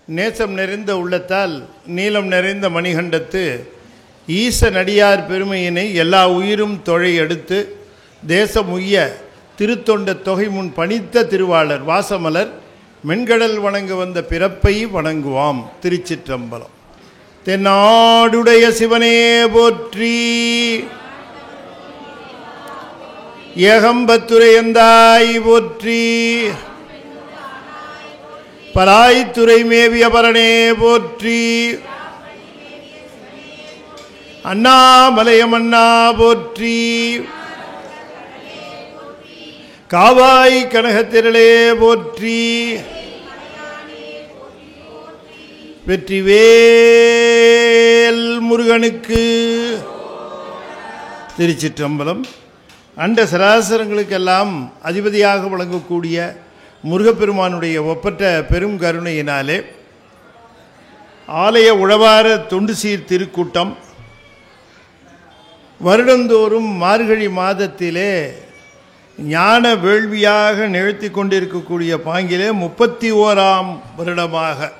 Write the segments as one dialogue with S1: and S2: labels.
S1: நேசம் நிறைந்த உள்ளத்தால் நீலம் நிறைந்த மணிகண்டத்து ஈசனடியார் பெருமையினை எல்லா உயிரும் தொழை எடுத்து தேசம் உய்ய திருத்தொண்ட தொகை முன் பணித்த திருவாளர் வாசமலர் மென்கடல் வணங்க வந்த பிறப்பை வணங்குவாம். திருச்சிற்றம்பலம். தென்னாடுடைய சிவனே போற்றி. ஏகம்பத்துரையந்தாய் போற்றி. பராய்த்துறை மேவிய பரனே போற்றி. அண்ணாமலையம் அண்ணா போற்றி. காவாய் கனகத்திரளே போற்றி. வெற்றிவேல் முருகனுக்கு. திருச்சிற்றம்பலம். அண்ட சராசரங்களுக்கெல்லாம் அதிபதியாக வழங்கக்கூடிய முருகப்பெருமானுடைய ஒப்பற்ற பெரும் கருணையினாலே ஆலய உழவார தொண்டு சீர் திருக்கூட்டம் வருடந்தோறும் மார்கழி மாதத்திலே ஞான வேள்வியாக நிகழ்த்தி கொண்டிருக்கக்கூடிய பாங்கிலே 31ஆம் வருடமாக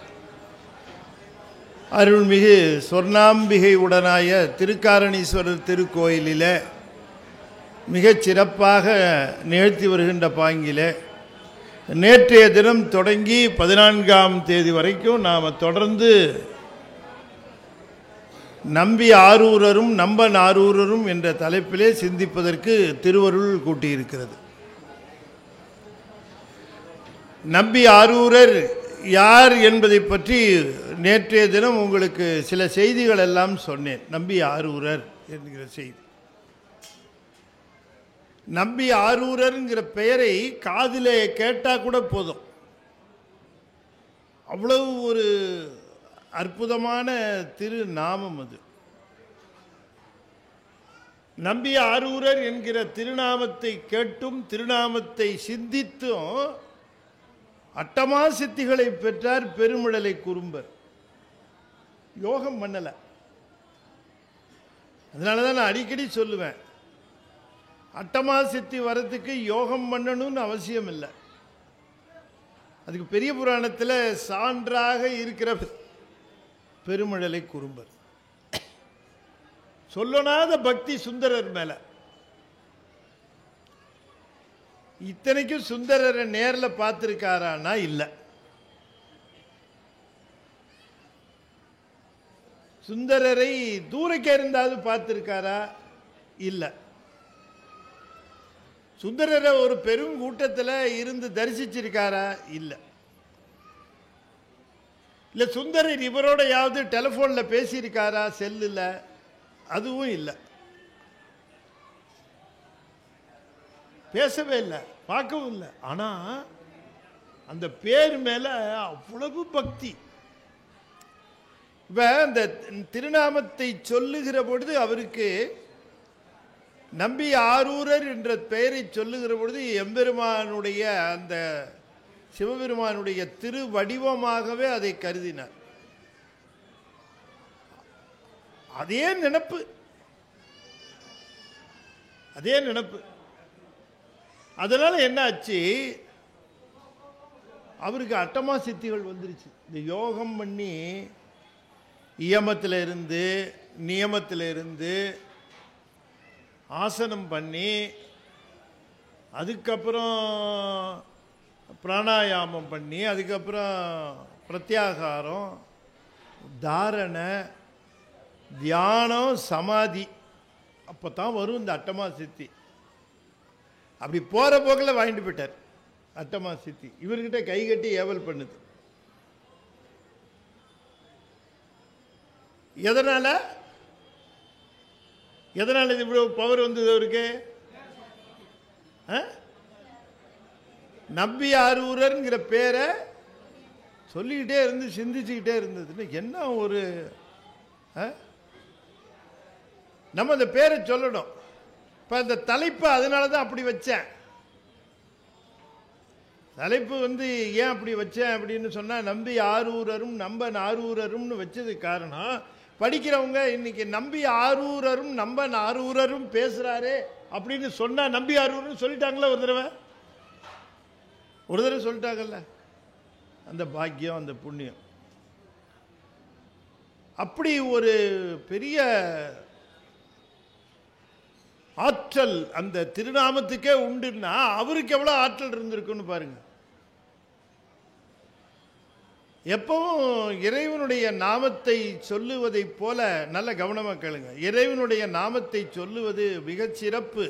S1: அருள்மிகு சொர்ணாம்பிகை உடனாய திருக்காரணீஸ்வரர் திருக்கோயிலில் மிகச் சிறப்பாக நிகழ்த்தி வருகின்ற பாங்கிலே நேற்றைய தினம் தொடங்கி 14ஆம் தேதி வரைக்கும் நாம் தொடர்ந்து நம்பி ஆரூரரும் நம்பன் ஆரூரரும் என்ற தலைப்பிலே சிந்திப்பதற்கு திருவருள் கூட்டியிருக்கிறது. நம்பி ஆரூரர் யார் என்பதை பற்றி நேற்றைய தினம் உங்களுக்கு சில செய்திகள் எல்லாம் சொன்னேன். நம்பி ஆரூரர் என்கிற செய்தி. நம்பி ஆரூரர்ங்கிற பெயரை காதிலே கேட்டால் கூட போதும், அவ்வளவு ஒரு அற்புதமான திருநாமம் அது. நம்பி ஆரூரர் என்கிற திருநாமத்தை கேட்டும் திருநாமத்தை சிந்தித்தும் அட்டமா சித்திகளை பெற்றார் பெருமிழலை குறும்பர். யோகம் பண்ணல. அதனால தான் நான் அடிக்கடி சொல்லுவேன், அட்டமா சித்தி வரத்துக்கு யோகம் பண்ணணும்னு அவசியம் இல்லை. அதுக்கு பெரிய புராணத்தில் சான்றாக இருக்கிற பெருமிழலை குறும்பர். சொல்லனாத பக்தி சுந்தரர் மேல. இத்தனைக்கும் சுந்தரரை நேரில் பார்த்திருக்காரானா இல்லை. சுந்தரரை தூரக்கே இருந்தாவது பார்த்திருக்காரா? இல்லை. சுந்தரரை ஒரு பெரும் கூட்டத்தில் இருந்து தரிசிச்சிருக்காரா? இல்லை. இல்லை சுந்தரர் இவரோட யாவது டெலிஃபோனில் பேசியிருக்காரா? செல்லில்? அதுவும் இல்லை. பேசவே இல்லை, பார்க்கவும் இல்லை. ஆனால் அந்த பேர் மேலே அவ்வளவு பக்தி. இப்போ அந்த திருநாமத்தை சொல்லுகிற பொழுது அவருக்கு நம்பி ஆரூரர் என்ற பெயரை சொல்லுகிற பொழுது எம்பெருமானுடைய அந்த சிவபெருமானுடைய திருவடிவமாகவே அதை கருதினார். அதே நினைப்பு, அதே நினைப்பு. அதனால என்ன ஆச்சு, அவருக்கு அட்டமா சித்திகள் வந்துருச்சு. இந்த யோகம் பண்ணி இயமத்தில் இருந்து நியமத்தில் இருந்து ஆசனம் பண்ணி அதுக்கப்புறம் பிராணாயாமம் பண்ணி அதுக்கப்புறம் பிரத்யாகாரம், தாரணை, தியானம், சமாதி, அப்போ தான் வரும் இந்த அட்டமா சித்தி. அப்படி போகிற போக்கில் வாங்கிட்டு போயிட்டார் அட்டமா சித்தி. இவர்கிட்ட கை கட்டி ஏவல் பண்ணுது. எதனால எதனால இது இவ்வளோ பவர் வந்தது அவருக்கு? நம்பி ஆரூரர்ங்கிற பேரை சொல்லிக்கிட்டே இருந்து சிந்திச்சுக்கிட்டே இருந்ததுன்னு என்ன ஒரு நம்ம அந்த பேரை சொல்லணும். இப்போ அந்த தலைப்பு அதனால தான் அப்படி வச்சேன். தலைப்பு ஏன் அப்படி வச்சேன் அப்படின்னு சொன்னால், நம்பி ஆரூரரும் நம்பன் ஆரூரரும்னு வச்சதுக்கு காரணம், படிக்கிறவங்க இன்னைக்கு நம்பி ஆரூரரும் நம்பன் ஆரூரரும் பேசுகிறாரு அப்படின்னு சொன்னால் நம்பி ஆரூரர்னு சொல்லிட்டாங்களா? ஒரு தடவை சொல்லிட்டாங்கல்ல. அந்த பாக்கியம், அந்த புண்ணியம். அப்படி ஒரு பெரிய ஆற்றல் அந்த திருநாமத்துக்கே உண்டுன்னா அவருக்கு எவ்வளவு ஆற்றல் இருந்திருக்குன்னு பாருங்க. எப்பவும் இறைவனுடைய நாமத்தை சொல்லுவதை போல, நல்ல கவனமா கேளுங்க, இறைவனுடைய நாமத்தை சொல்லுவது மிகச் சிறப்பு.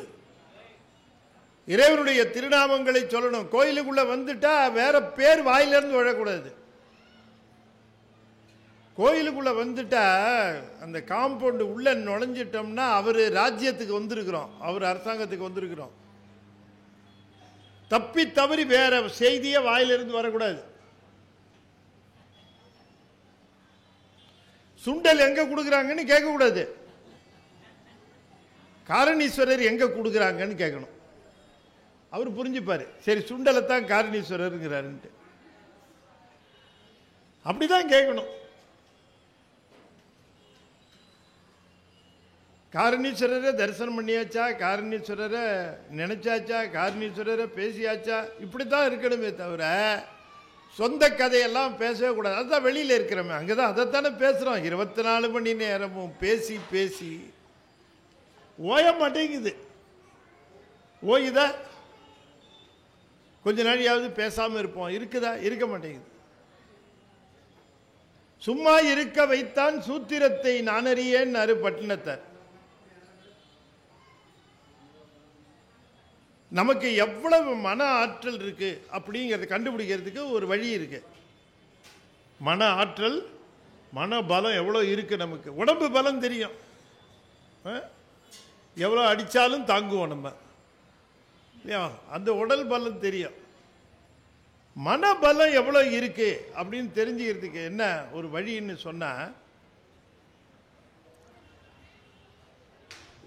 S1: இறைவனுடைய திருநாமங்களை சொல்லணும். கோயிலுக்குள்ள வந்துட்டா வேற பேர் வாயிலிருந்து விழக்கூடாது. கோயிலுக்குள்ள வந்துட்டா அந்த காம்பவுண்டு உள்ள நுழைஞ்சிட்டோம்னா அவர் ராஜ்யத்துக்கு வந்திருக்கிறோம், அவர் அரசாங்கத்துக்கு வந்திருக்கிறோம். தப்பி தவறி வேற செய்தியே வாயிலிருந்து வரக்கூடாது. சுண்டல் எங்க கொடுக்குறாங்கன்னு கேட்கக்கூடாது, காரணீஸ்வரர் எங்க கொடுக்குறாங்கன்னு கேட்கணும். அவர் புரிஞ்சுப்பாரு, சரி சுண்டலை தான் காரணீஸ்வரருங்கிறாருன்ட்டு. அப்படிதான் கேட்கணும். காரணீஸ்வரரை தரிசனம் பண்ணியாச்சா, காரணீஸ்வரரை நினைச்சாச்சா, காரணீஸ்வரரை பேசியாச்சா, இப்படித்தான் இருக்கணுமே தவிர சொந்த கதையெல்லாம் பேசவே கூடாது. அதுதான் வெளியில் இருக்கிறோமே, அங்கதான் அதைத்தானே பேசுறோம். 24 மணி நேரமும் பேசி பேசி ஓய மாட்டேங்குது. ஓயுதா? கொஞ்ச நாளையாவது பேசாம இருப்போம், இருக்குதா? இருக்க மாட்டேங்குது. சும்மா இருக்க வைத்தான் சூத்திரத்தை நானறியேன் பட்டினத்தார். நமக்கு எவ்வளவு மன ஆற்றல் இருக்கு அப்படிங்கிறத கண்டுபிடிக்கிறதுக்கு ஒரு வழி இருக்கு. மன ஆற்றல், மன பலம் எவ்வளவு இருக்கு நமக்கு. உடம்பு பலம் தெரியும், எவ்வளோ அடித்தாலும் தாங்குவோம் நம்ம இல்லையா, அந்த உடல் பலம் தெரியும். மனபலம் எவ்வளோ இருக்கு அப்படின்னு தெரிஞ்சுக்கிறதுக்கு என்ன ஒரு வழின்னு சொன்னா,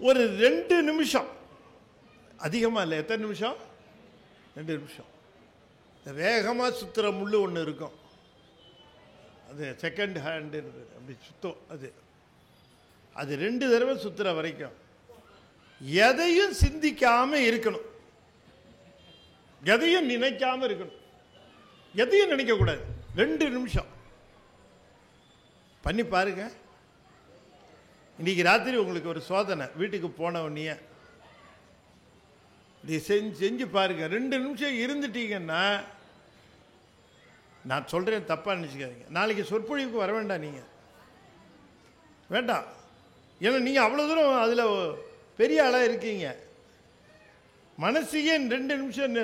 S1: ஒரு 2 நிமிஷம், அதிகமாக இல்லை, எத்தனை நிமிஷம்? 2 நிமிஷம். வேகமாக சுற்றுற முள்ளு ஒன்று இருக்கும், அது செகண்ட் ஹேண்டு அப்படி சுத்தம். அது 2 தடவை சுற்றுற வரைக்கும் எதையும் சிந்திக்காம இருக்கணும், எதையும் நினைக்காம இருக்கணும், எதையும் நினைக்க கூடாது. 2 நிமிஷம் பண்ணி பாருங்க. இன்னைக்கு ராத்திரி உங்களுக்கு ஒரு சோதனை. வீட்டுக்கு போன உடனே இப்படி செஞ்சு பாருங்க. 2 நிமிஷம் இருந்துட்டீங்கன்னா, நான் சொல்றேன் தப்பா நினைச்சுக்காதீங்க, நாளைக்கு சொற்பொழிவுக்கு வர வேண்டாம், நீங்க வேண்டாம். ஏன்னா நீங்க அவ்வளவு தூரம் அதுல பெரிய ஆளா இருக்கீங்க. மனசையே 2 நிமிஷம்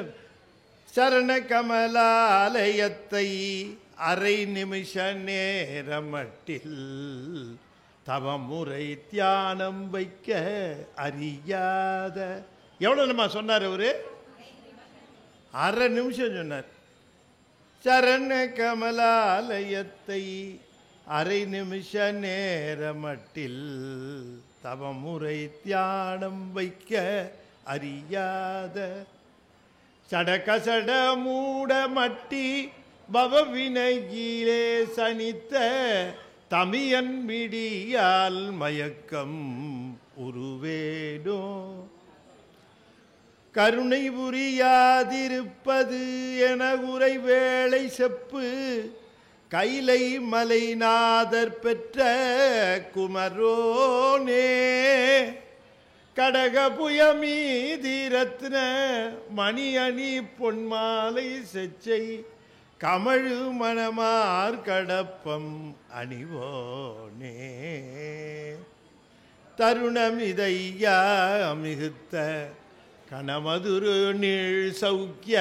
S1: சரண கமலாலயத்தை அரை நிமிஷ நேரமட்டில் தவமுறை தியானம் வைக்க அறியாத. எவ்வளவு நம்ம சொன்னார் அவரு? அரை நிமிஷம் சொன்னார். சரண கமலாலயத்தை அரை நிமிஷ நேரமட்டில் தவமுறை தியானம் வைக்க அறியாத சடகசட மூட மட்டி பவவினையிலே சனித்த தமியன் மிடியால் மயக்கம் உருவேனோ. கருணை புரியாதிருப்பது என உரை வேளை செப்பு கைலை மலைநாதர் பெற்ற குமரோனே. கடகபுயமீதிரத்ன மணி அணி பொன்மாலை செச்சை கமழு மணமார் கடப்பம் அணிவோனே. தருணமிதையா மிகுத்த கணமதுரு நீள் சௌக்கிய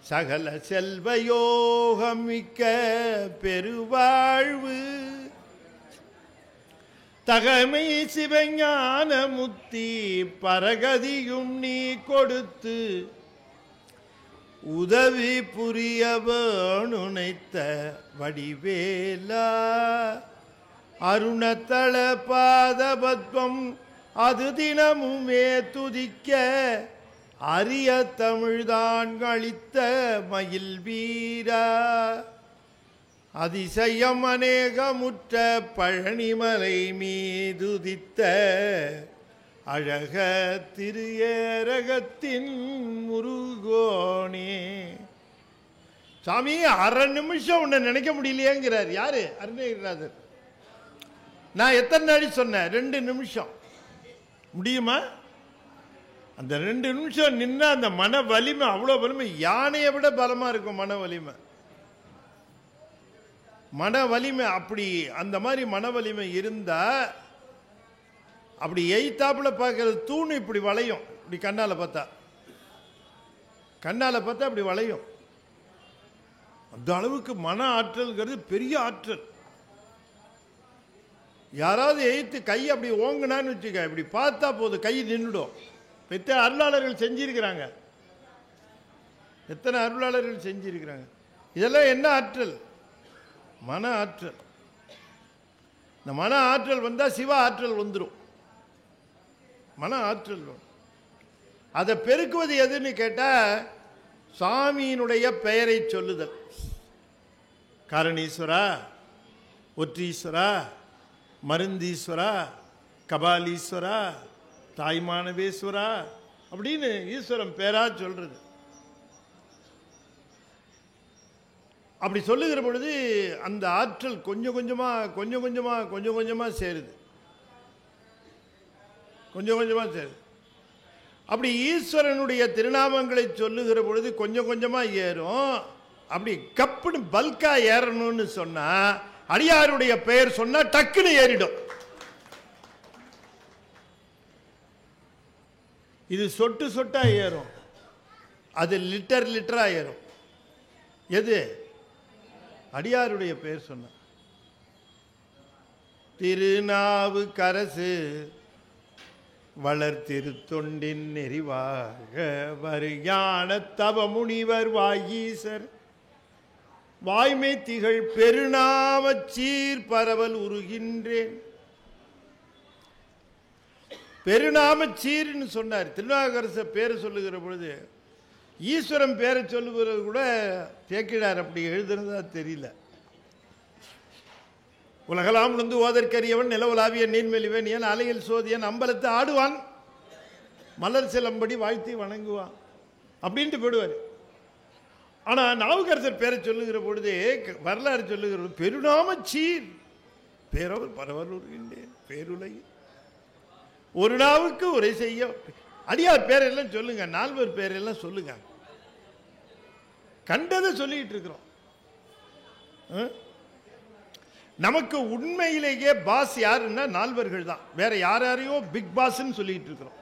S1: சகல செல்வயோகம் மிக்க பெருவாழ்வு தகமை சிவஞான முத்தி பரகதியும் நீ கொடுத்து உதவி புரிய வேணுனைத்த வடிவேலா. அருணத்தள பாதபத்வம் அது தினமுமே துதிக்க அரிய தமிழ்தான் அளித்த மயில் வீரா. அதிசயம் அநேகமுற்ற பழனிமலை மீதுதித்த அழக திரு ஏரகத்தின் முருகோனே. சாமி, அரை நிமிஷம் உன்னை நினைக்க முடியலையேங்கிறார். யாரு? அருணகிரிநாதர். நான் எத்தனை நாடி சொன்னேன்? 2 நிமிஷம். முடியுமா? அந்த 2 நிமிஷம் நின்னா அந்த மன வலிமை அவ்வளோ வலிமை, யானையை விட பலமா இருக்கும் மன வலிமை. மன வலிமை அப்படி அந்த மாதிரி மன வலிமை இருந்தா அப்படி எய்த்தாப்புல பார்க்கறது தூண் இப்படி வளையும். இப்படி கண்ணால பார்த்தா அப்படி வளையும். அந்த அளவுக்கு மன ஆற்றல்ங்கிறது பெரிய ஆற்றல். யாராவது எய்த்து கை அப்படி ஓங்குனான்னு வச்சுக்க, இப்படி பார்த்தா போதும் கை நின்றுடும். எத்தனை அருளாளர்கள் செஞ்சிருக்கிறாங்க, எத்தனை அருளாளர்கள் செஞ்சிருக்கிறாங்க. இதெல்லாம் என்ன ஆற்றல்? மன ஆற்றல். இந்த மன ஆற்றல் வந்தால் சிவ ஆற்றல் வந்துடும். மன ஆற்றல் அதை பெருக்குவது எதுன்னு கேட்டால் சாமியினுடைய பெயரை சொல்லுதல். காரணீஸ்வரா, ஒற்றீஸ்வரா, மருந்தீஸ்வரா, கபாலீஸ்வரா, தாய்மானவேஸ்வரா அப்படின்னு ஈஸ்வரன் பேரா சொல்றது. அப்படி சொல்லுகிற பொழுது அந்த ஆற்றல் கொஞ்சம் கொஞ்சமாக சேருது. அப்படி ஈஸ்வரனுடைய திருநாமங்களை சொல்லுகிற பொழுது கொஞ்சம் கொஞ்சமாக ஏறும். அப்படி கப்புன்னு பல்கா ஏறணும்னு சொன்னா அடியாருடைய பெயர் சொன்னா டக்குன்னு ஏறிடும். இது சொட்டு சொட்டா ஏறும், அது லிட்டரா ஏறும். எது? அடியாருடைய பெயர் சொன்ன. திருநாவுக்கரசு வளர்த்திரு தொண்டின் நெறிவாக வருஞான தவ முனிவர் வாயீசர் வாய்மை திகழ் பெருநாம சீர் பரவல் உருகின்றேன். பெருநாம சீர்னு சொன்னார். திருநாவுக்கரச பேரை சொல்லுகிற பொழுது ஈஸ்வரன் பேரை சொல்லுகிறது கூட தேக்கிடார் அப்படி எழுதுறதா தெரியல. உலகலாம் வந்து ஓதற்கரியவன் நிலவுலாவிய நீர்மெலிவன் ஏன் அலையில் சோதியன் அம்பலத்தை ஆடுவான் மலர் சிலம்படி வாழ்த்தி வணங்குவான் அப்படின்ட்டு போடுவார். ஆனால் நாவுக்கரசர் பேரை சொல்லுகிற பொழுது வரலாறு சொல்லுகிற பெருநாம சீர் பேரவர் பரவல் உருகின்றேன் பேருலகில் ஒரு நாவுக்கு உரை செய்ய. அடியார் பேரெல்லாம் சொல்லுங்க, நால்வர் பேரெல்லாம் சொல்லுங்க. கண்டதை சொல்லிட்டு இருக்கிறோம். நமக்கு உண்மையிலேயே பாஸ் யாருன்னா நால்வர்கள் தான். வேற யாரையோ பிக் பாஸ்ன்னு சொல்லிட்டு இருக்கிறோம்.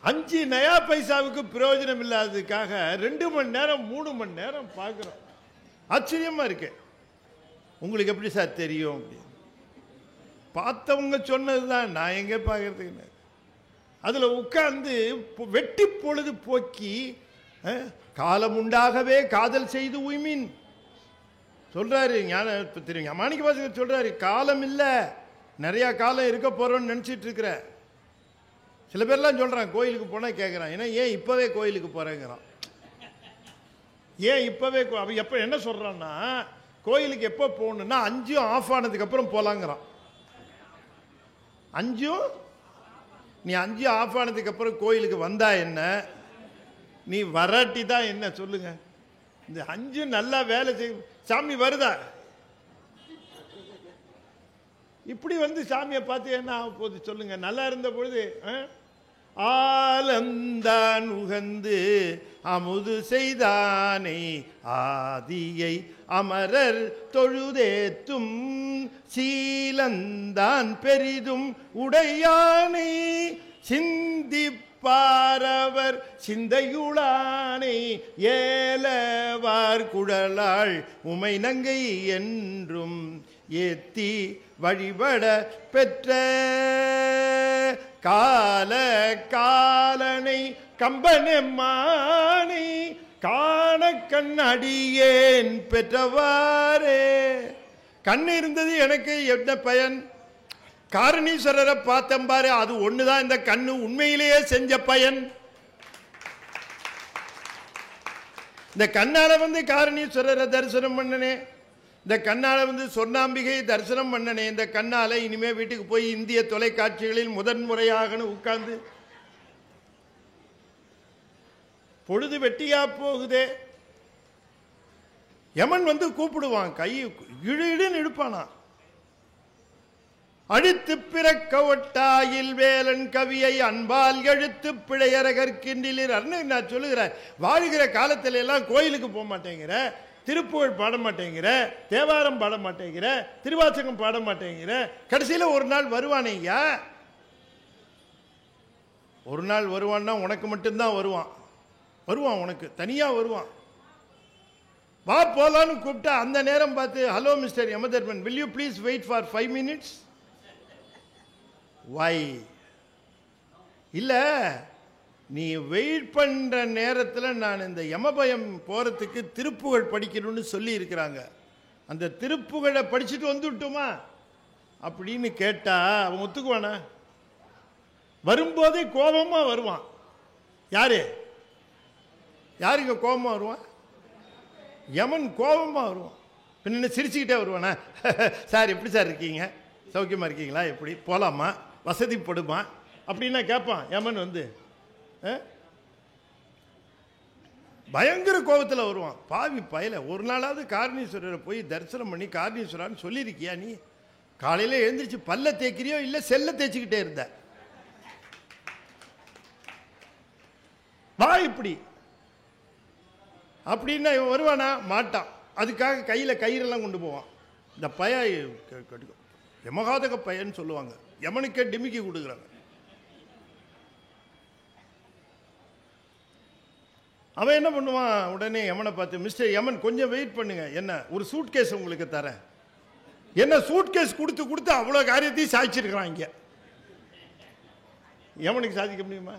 S1: 5 நயா பைசாவுக்கு பிரயோஜனம் இல்லாததுக்காக 2 மணி நேரம் 3 மணி நேரம் பார்க்கிறோம். ஆச்சரியமா இருக்கு. உங்களுக்கு எப்படி சார் தெரியும்? பார்த்தவங்க சொன்னதுதான், நான் எங்க பார்க்கறதுக்கு. அதுல உட்கார்ந்து வெட்டி பொழுது போக்கி காலம் உண்டாகவே காதல் செய்து உய்மின் சொல்றாரு. ஞான மாணிக்க வாசகர் சொல்றாரு, காலம் இல்ல, நிறைய காலம் இருக்க போறோம்னு நினைச்சிட்டு இருக்கிற. சில பேர்லாம் சொல்றான் கோயிலுக்கு போனா கேட்கறான், ஏன்னா ஏன் இப்பவே கோயிலுக்கு போறேங்கிறான். ஏன் இப்பவே அவன் எப்ப என்ன சொல்றான்னா, கோயிலுக்கு எப்போ போகணும்னா 5 ஆஃப் ஆனதுக்கு அப்புறம் போலாங்கிறான். 5 நீ 5 ஆஃப் ஆனதுக்கு அப்புறம் கோயிலுக்கு வந்தா என்ன, நீ வராட்டி தான் என்ன சொல்லுங்க. இந்த 5 நல்லா வேலை செய்யும். சாமி வருதா? இப்படி வந்து சாமியை பார்த்து என்ன ஆக போகுது சொல்லுங்க. நல்லா இருந்த பொழுது ஆலந்தான் உகந்து அமுது செய்தானை ஆதியை அமரர் தொழுதேத்தும் சீலந்தான் பெரிதும் உடையானை சிந்திப்பாரவர் சிந்தையுளானை ஏலவார் குழலாள் உமை நங்கை என்றும் ஏத்தி வழிபட பெற்ற கால காலனை கம்பனெம்மானை காண கண்ணடியேன் பெற்றவாறே. கண் இருந்தது எனக்கு என்ன பயன்? காரணீஸ்வரரை பார்த்தம்பாரு, அது ஒண்ணுதான் இந்த கண்ணு உண்மையிலேயே செஞ்ச பயன். இந்த கண்ணால வந்து காரணீஸ்வரரை தரிசனம் பண்ணனே, இந்த கண்ணால வந்து சொர்ணாம்பிகை தரிசனம் பண்ணனே, இந்த கண்ணால இனிமே வீட்டுக்கு போய் இந்திய தொலைக்காட்சிகளில் முதன்முறையாக உட்கார்ந்து பொழுது வெட்டியா போகுதே. யமன் வந்து கூப்பிடுவான், கை இழுன்னு இழுப்பானா. அழித்து பிறக்க ஒட்டாயில் வேலன் கவியை அன்பால் எழுத்து பிழையற கற்கின்றிலர். நான் சொல்லுகிறேன், வாழ்கிற காலத்துல எல்லாம் கோயிலுக்கு போக மாட்டேங்கிற, திருப்புகழ் பாட மாட்டேங்கிற, தேவாரம் பாட மாட்டேங்கிற, திருவாசகம் பாட மாட்டேங்கிற, கடைசியில் ஒரு நாள் வருவானேயா. ஒரு நாள் வருவான்னா உனக்கு மட்டும்தான் வருவான். வருவான், உனக்கு தனியா வருவான். வா போலான்னு கூப்பிட்டா அந்த நேரம் பார்த்து, hello mister Yamadharman, will you please wait for 5 minutes? வை இல்ல, நீ வெயிட் பண்ற நேரத்தில் நான் இந்த யமபயம் போறதுக்கு திருப்புகழ் படிக்கணும்னு சொல்லி இருக்கிறாங்க. அந்த திருப்புகழை படிச்சுட்டு வந்துட்டோமா அப்படின்னு கேட்டா அவன் ஒத்துக்குவானா? வரும்போதே கோபமா வருவான். யாரு யாருங்க கோபமா வருவான்? யமன் கோபமா வருவான். பின்ன சிரிச்சுக்கிட்டே வருவானா? சார் எப்படி சார் இருக்கீங்க, சௌக்கியமா இருக்கீங்களா, எப்படி போலாமா, வசதிப்படுமா அப்படின்னா கேட்பான் யமன் வந்து. பயங்கர கோபத்தில் வருவான். பாவி பயல, ஒரு நாளாவது காரணீஸ்வரரை போய் தரிசனம் பண்ணி காரணீஸ்வரான்னு சொல்லியிருக்கியா நீ? காலையில் எழுந்திரிச்சு பல்ல தேய்க்கிறியோ இல்லை செல்ல தேய்ச்சிக்கிட்டே இருந்த? வா இப்படி அப்படின்னா இவன் வருவானா? மாட்டான். அதுக்காக கையில் கயிறெல்லாம் கொண்டு போவான். இந்த பய யமகாதக பையன்னு சொல்லுவாங்க. யமனுக்கே டிமிக்கி கொடுக்குறாங்க. அவன் என்ன பண்ணுவான், உடனே யமனை பார்த்து, மிஸ்டர் யமன் கொஞ்சம் வெயிட் பண்ணுங்க, என்ன ஒரு சூட் கேஸ் உங்களுக்கு தரேன். என்ன சூட் கேஸ் கொடுத்து கொடுத்து அவ்வளோ காரியத்தையும் சாதிச்சிருக்கிறான். இங்கே யமனுக்கு சாதிக்க முடியுமா?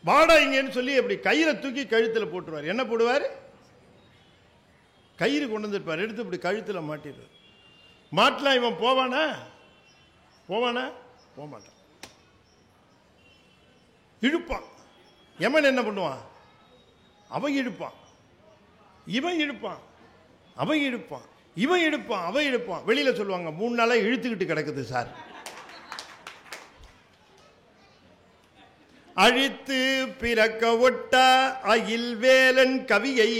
S1: வாடா இங்கன்னு சொல்லி அப்படி கயிறை தூக்கி கழுத்தில் போட்டுருவார். என்ன போடுவார்? கயிறு கொண்டு வந்துருப்பார், எடுத்து இப்படி கழுத்தில் மாட்டிடுவார். மாட்டலாம். இவன் போவானா? போவானா? போக மாட்டான். இழுப்பான். யமன் என்ன பண்ணுவான்? அவன் இழுப்பான், இவன் இழுப்பான், அவன் இழுப்பான், இவன் இழுப்பான், அவன் இழுப்பான். வெளியில சொல்லுவாங்க 3 நாளா இழுத்துக்கிட்டு கிடக்குது சார். அழித்து பிறக்க ஒட்டா அயில் வேலன் கவியை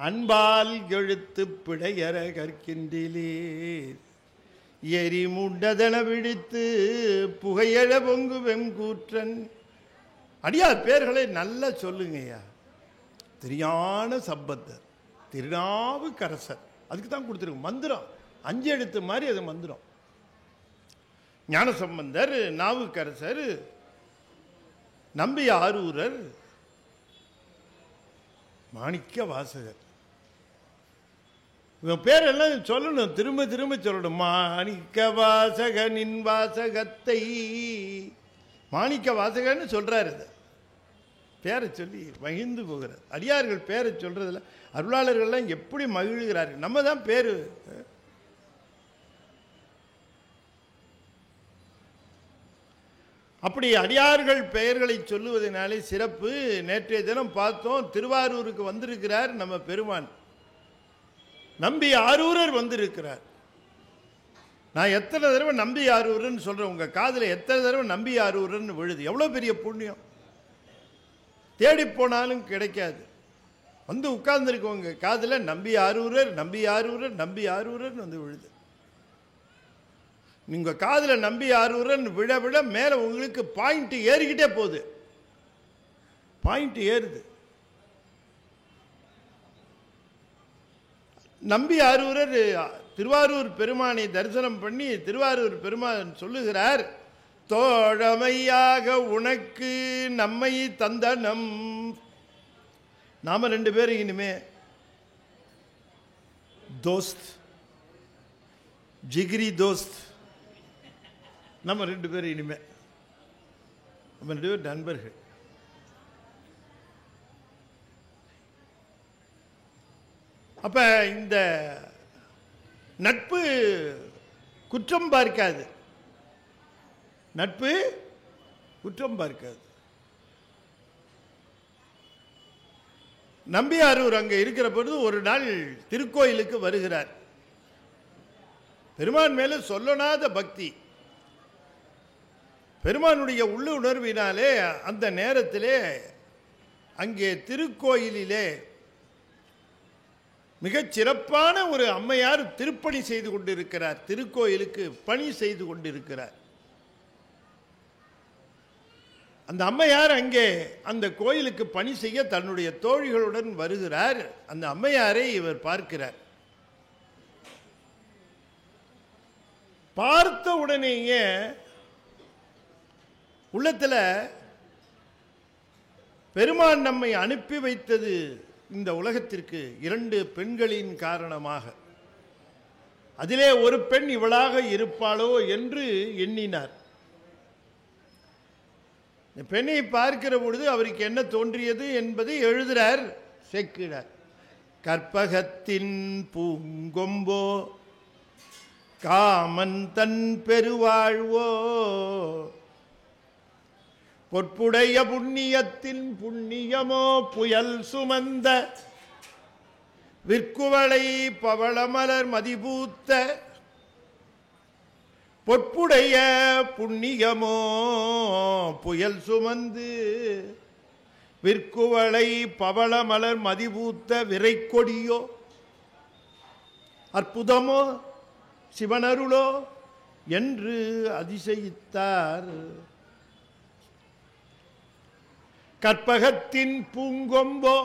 S1: அன்பால் எழுத்து பிழையற கற்கின்றிலே எரி முண்டதன விழித்து புகையழ பொங்கு வெங்கூற்றன். அடியார் பேர்களை நல்லா சொல்லுங்கய்யா. திரியான சம்பந்தர், திருநாவுக்கரசர், அதுக்கு தான் கொடுத்துருக்கு மந்திரம். 5 எழுத்து மாதிரி அது மந்திரம். ஞானசம்பந்தர், நாவுக்கரசர், நம்பி ஆரூரர், மாணிக்க வாசகர். இவன் பேரெல்லாம் சொல்லணும், திரும்ப திரும்ப சொல்லணும். மாணிக்க வாசகனின் வாசகத்தை, மாணிக்க வாசகன்னு சொல்றாரு. பேரை சொல்லி மகிழ்ந்து போகிறார். அடியார்கள் பேரை சொல்றதுல அருளாளர்கள்லாம் எப்படி மகிழ்கிறார்கள். நம்ம தான் பேரு. அப்படி அடியார்கள் பெயர்களை சொல்லுவதனாலே சிறப்பு. நேற்றைய தினம் பார்த்தோம், திருவாரூருக்கு வந்திருக்கிறார் நம்ம பெருமான். நம்பி ஆரூரர் வந்திருக்கிறார். நான் எத்தனை தடவை நம்பி ஆரூரன்னு சொல்றேன், உங்க காதில் எத்தனை தடவை நம்பி ஆரூரன்னு விழுது. எவ்வளவு பெரிய புண்ணியம். தேடி போனாலும் கிடைக்காது. வந்து உட்கார்ந்துருக்கவங்க காதில் நம்பி ஆரூரர், நம்பி ஆரூரர், நம்பி ஆரூரர்னு வந்து விழுது. நீங்க காதில் நம்பி ஆரூரன் விழ விழ மேல உங்களுக்கு பாயிண்ட் ஏறிக்கிட்டே போகுது. பாயிண்ட் ஏறுது. நம்பி ஆரூரர் திருவாரூர் பெருமானை தரிசனம் பண்ணி திருவாரூர் பெருமான் சொல்லுகிறார், தோழமையாக உனக்கு நம்மை தந்தனம். நாம 2 பேரும் இனிமே தோஸ்த், ஜிகிரி தோஸ்த். நம்ம 2 பேரும் இனிமே, நம்ம 2 பேர் நண்பர்கள். அப்ப இந்த நட்பு குற்றம் பார்க்காது. நட்பு குற்றம் பார்க்காது. நம்பியாரூர் அங்க இருக்கிற பொழுது ஒரு நாள் திருக்கோயிலுக்கு வருகிறார். பெருமான் மேல சொல்லனாத பக்தி. பெருமானுடைய உள்ளுணர்வினாலே அந்த நேரத்திலே அங்கே திருக்கோயிலிலே மிகச் சிறப்பான ஒரு அம்மையார் திருப்பணி செய்து கொண்டிருக்கிறார். திருக்கோயிலுக்கு பணி செய்து கொண்டிருக்கிறார். அந்த அம்மையார் அங்கே அந்த கோயிலுக்கு பணி செய்ய தன்னுடைய தோழிகளுடன் வருகிறார். அந்த அம்மையாரை இவர் பார்க்கிறார். பார்த்த உடனேயே உள்ளத்தில் பெருமான் நம்மை அனுப்பி வைத்தது இந்த உலகத்திற்கு 2 பெண்களின் காரணமாக. அதிலே ஒரு பெண் இவளாக இருப்பாளோ என்று எண்ணினார். பெண்ணை பார்க்கிற பொழுது அவருக்கு என்ன தோன்றியது என்பதை எழுதுகிறார் சேக்கிழார். கற்பகத்தின் பூங்கொம்போ காமன் தன் பெருவாழ்வோ பொற்புடைய புண்ணியத்தின் புண்ணியமோ புயல் சுமந்த விற்குவளை பவளமலர் மதிபூத்த பொற்புடைய புண்ணியமோ புயல் சுமந்து விற்குவளை பவளமலர் மதிபூத்த விரைக்கொடியோ அற்புதமோ சிவனருளோ என்று அதிசயித்தார். கற்பகத்தின் பூங்கொம்போ,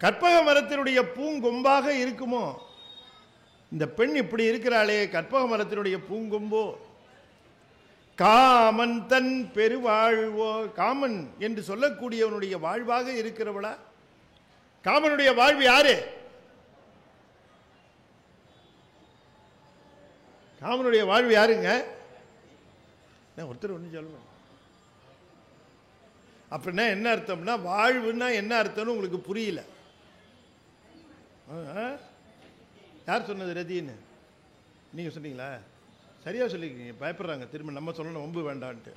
S1: கற்பக மரத்தினுடைய பூங்கொம்பாக இருக்குமோ? இந்த பெண் இப்படி இருக்கிறாளே, கற்பக மரத்தினுடைய பூங்கொம்போ. காமன் தன் பெருவாழ்வோ, காமன் என்று சொல்லக்கூடியவனுடைய வாழ்வாக இருக்கிறவளா? காமனுடைய வாழ்வு யாரு? காமனுடைய வாழ்வு யாருங்க? ஒருத்தர் ஒன்று சொல்லுங்க. அப்படின்னா என்ன அர்த்தம்னா, வாழ்வுன்னா என்ன அர்த்தம்னு உங்களுக்கு புரியல. யார் சொன்னது? ரதின்னு நீங்கள் சொன்னீங்களா? சரியாக சொல்லியிருக்கீங்க. பயப்படுறாங்க திரும்ப நம்ம சொல்லணும், வம்பு வேண்டான்ட்டு.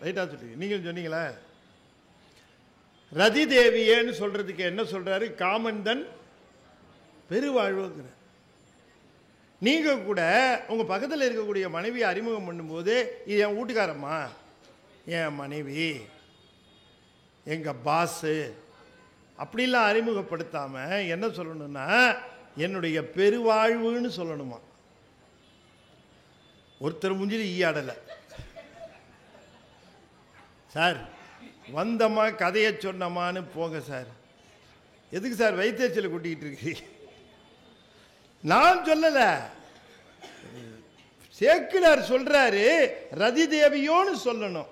S1: ரைட்டாக சொல்லிங்க. நீங்கள் சொன்னீங்களா? ரதி தேவியேன்னு சொல்கிறதுக்கு என்ன சொல்கிறாரு? காமந்தன் பெருவாழ்வுங்கிற. நீங்கள் கூட உங்கள் பக்கத்தில் இருக்கக்கூடிய மனைவியை அறிமுகம் பண்ணும்போது, இது என் வீட்டுக்காரம்மா, என் மனைவி, எங்கள் பாஸு அப்படிலாம் அறிமுகப்படுத்தாமல் என்ன சொல்லணும்னா, என்னுடைய பெருவாழ்வுன்னு சொல்லணுமா. ஒருத்தர் முஞ்சில் ஈயாடலை. சார் வந்தம்மா கதையை சொன்னமான்னு போங்க சார். எதுக்கு சார் வைத்தேச்சலை கூட்டிகிட்டு இருக்கீங்க? நான் சொல்லலை, சேக்கிழார் சொல்றாரு. ரதி தேவியோன்னு சொல்லணும்,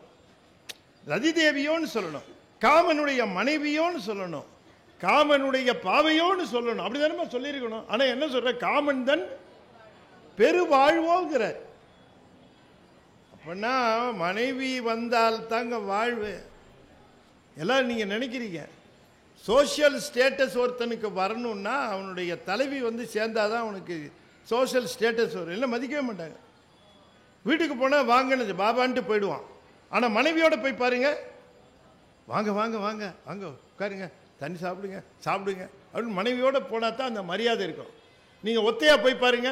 S1: ரதி தேவியோன்னு சொல்லணும், காமனுடைய மனைவியோன்னு சொல்லணும், காமனுடைய பாவையோன்னு சொல்லணும். அப்படிதானே சொல்லியிருக்கணும். ஆனா என்ன சொல்ற? காமன் தன் பெருவாழ்வோங்கிறார். அப்படின்னா மனைவி வந்தால் தாங்க வாழ்வு. எல்லாம் நீங்க நினைக்கிறீங்க சோசியல் ஸ்டேட்டஸ் ஒருத்தனுக்கு வரணும்னா அவனுடைய தலைவி வந்து சேர்ந்தாதான் அவனுக்கு சோசியல் ஸ்டேட்டஸ் வரும். இல்லை மதிக்கவே மாட்டாங்க. வீட்டுக்கு போனால் வாங்கினது பாபான்ட்டு போயிடுவான். ஆனால் மனைவியோட போய் பாருங்க, வாங்க வாங்க வாங்க வாங்க உட்காருங்க, தண்ணி சாப்பிடுங்க சாப்பிடுங்க அப்படின்னு மனைவியோட போனால் தான் அந்த மரியாதை இருக்கும். நீங்கள் ஒத்தையாக போய் பாருங்க,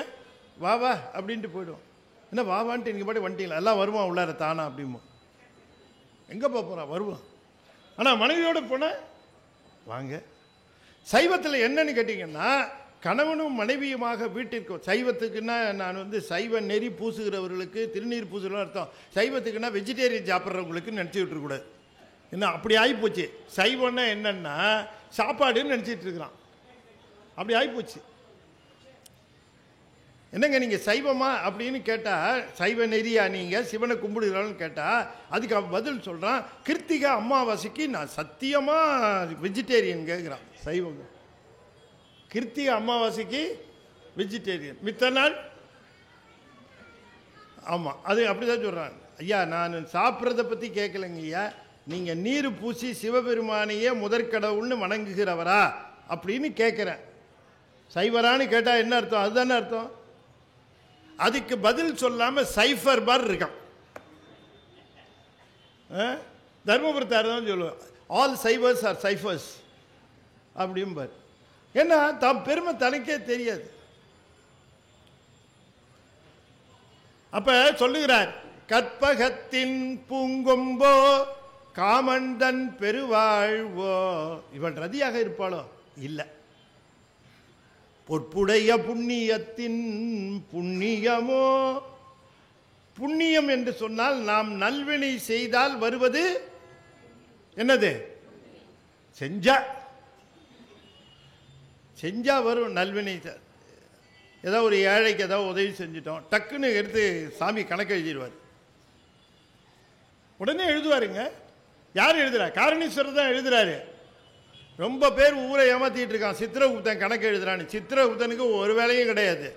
S1: வா வா அப்படின்ட்டு போயிடுவோம். என்ன வாவான்ட்டு நீங்கள் பாட்டு வந்துட்டீங்களா, எல்லாம் வருவான் உள்ளார தானா அப்படிமோ. எங்கே போகிறான்? வருவான். ஆனால் மனைவியோடு போனால் வாங்க. சைவத்தில் என்னன்னு கேட்டிங்கன்னா, கணவனும் மனைவியுமாக வீட்டிற்கு, சைவத்துக்குன்னா நான் வந்து சைவ நெறி பூசுகிறவர்களுக்கு திருநீர் பூசுகிறோம் அர்த்தம். சைவத்துக்குன்னா வெஜிடேரியன் சாப்பிட்றவங்களுக்கு நினச்சி விட்டுருக்கூடாது. என்ன அப்படி ஆகிப்போச்சு. சைவம்னா என்னன்னா சாப்பாடுன்னு நினச்சிட்டு இருக்கிறான். அப்படி ஆகிப்போச்சு. என்னங்க நீங்கள் சைவமா அப்படின்னு கேட்டால், சைவ நெறியா நீங்கள் சிவனை கும்பிடுகிறான்னு கேட்டால் அதுக்கு அவன் பதில் சொல்கிறான், கிருத்திகை அமாவாசைக்கு நான் சத்தியமாக வெஜிடேரியன் கேட்குறான். சைவம் கிருத்திகை அமாவாசைக்கு வெஜிடேரியன், மித்த நாள் ஆமாம் அது அப்படி தான் சொல்கிறான். ஐயா நான் சாப்பிட்றத பற்றி கேட்கலைங்க ஐயா, நீங்கள் நீர் பூசி சிவபெருமானையே முதற்கடவுள்னு வணங்குகிறவரா அப்படின்னு கேட்குறேன். சைவரான்னு கேட்டால் என்ன அர்த்தம்? அதுதானே அர்த்தம். அதுக்கு பதில் சொல்லாமல் சைஃபர் பார் இருக்கான். தர்மபுரத்தார் தான் சொல்லுவேன், ஆல் சைவர்ஸ் ஆர் சைஃபர்ஸ் அப்படிம்பார். ஏன்னா தம் பெருமை தனக்கே தெரியாது. அப்ப சொல்லுகிறார், கற்பகத்தின் பூங்கொம்போ காமந்தன் பெருவாழ்வோ. இவள் ரதியாக இருப்பாளோ? இல்லை. பொற்புடைய புண்ணியத்தின் புண்ணியமோ. புண்ணியம் என்று சொன்னால் நாம் நல்வினை செய்தால் வருவது என்னது? செஞ்சா வரும் நல்வினை. ஏதோ ஒரு ஏழைக்கு ஏதோ உதவி செஞ்சிட்டோம், டக்குன்னு எடுத்து சாமி கணக்கு எழுதிடுவார். உடனே எழுதுவாருங்க. யார் எழுதுறா? காரணீஸ்வரர் தான் எழுதுறாரு. ரொம்ப பேர் ஊரை ஏமாத்திட்டு இருக்கான், சித்திரகுப்தன் கணக்கு எழுதுறான்னு. சித்திரகுப்தனுக்கு ஒரு வேலையும் கிடையாது.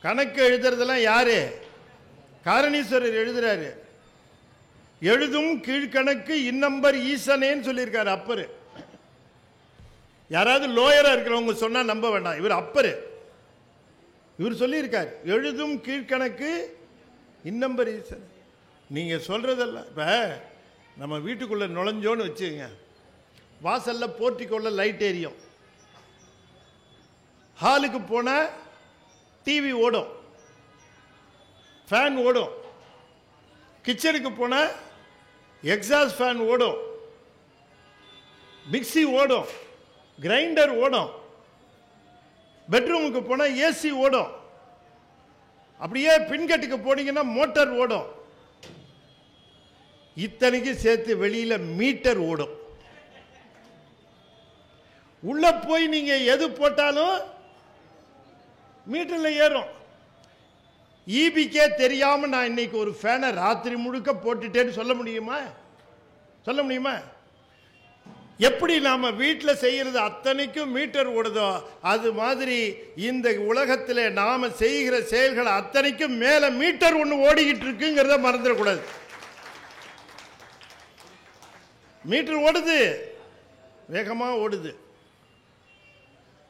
S1: கணக்கு எழுதுறதெல்லாம் யாரு? காரணீஸ்வரர் எழுதுறாரு. எழுதும் கீழ்கணக்கு இன்னம்பர் ஈசனேன்னு சொல்லியிருக்காரு அப்பரு. யாராவது லோயரா இருக்கிறவங்க சொன்னா நம்ப வேண்டாம், இவர் அப்பரு. இவர் சொல்லியிருக்காரு எழுதும் கீழ்கணக்கு இன்னம்பர் ஈசன். நீங்க சொல்றதெல்லாம் இப்ப நம்ம வீட்டுக்குள்ள நுழைஞ்சோன்னு வச்சுங்க, வாசல்ல போர்ட்டிக்கோல லைட் எரியும், ஹாலுக்கு போன டிவி ஓடும், ஃபேன் ஓடும், கிச்சனுக்கு போன எக்ஸாஸ்ட் ஃபேன் ஓடும், மிக்சி ஓடும், கிரைண்டர் ஓடும், பெட்ரூமுக்கு போன ஏசி ஓடும், அப்படியே பின்கட்டுக்கு போனீங்கன்னா மோட்டார் ஓடும். இத்தனைக்கு சேர்த்து வெளியில மீட்டர் ஓடும். உள்ள போய் நீங்க எது போட்டாலும் மீட்டர்ல ஏறும். ஈபிக்கே தெரியாம நான் இன்னைக்கு ஒரு ஃபேனை ராத்திரி முழுக்க போட்டுட்டேன்னு சொல்ல முடியுமா? சொல்ல முடியுமா? எப்படி நாம வீட்டில் செய்யறது அத்தனைக்கும் மீட்டர் ஓடுதோ, அது மாதிரி இந்த உலகத்தில் நாம செய்கிற செயல்கள் அத்தனைக்கும் மேல மீட்டர் ஒன்று ஓடிக்கிட்டு இருக்குங்கிறத மறந்துடக்கூடாது. மீட்டர் ஓடுது, வேகமா ஓடுது.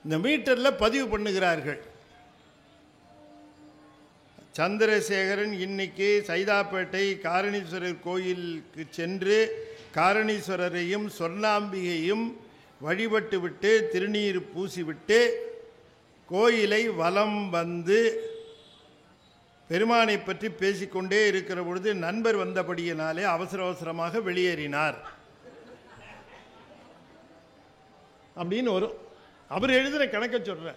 S1: இந்த மீட்டர்ல பதிவு பண்ணுகிறார்கள். சந்திரசேகரன் இன்னைக்கு சைதாப்பேட்டை காரணீஸ்வரர் கோயிலுக்கு சென்று காரணீஸ்வரரையும் சொர்ணாம்பிகையும் வழிபட்டு விட்டு திருநீர் பூசிவிட்டு கோயிலை வலம் வந்து பெருமானை பற்றி பேசிக்கொண்டே இருக்கிற பொழுது நண்பர் வந்தபடியினாலே அவசர அவசரமாக வெளியேறினார் அப்படின்னு வரும். அவர் எழுதுன கணக்க சொல்ற.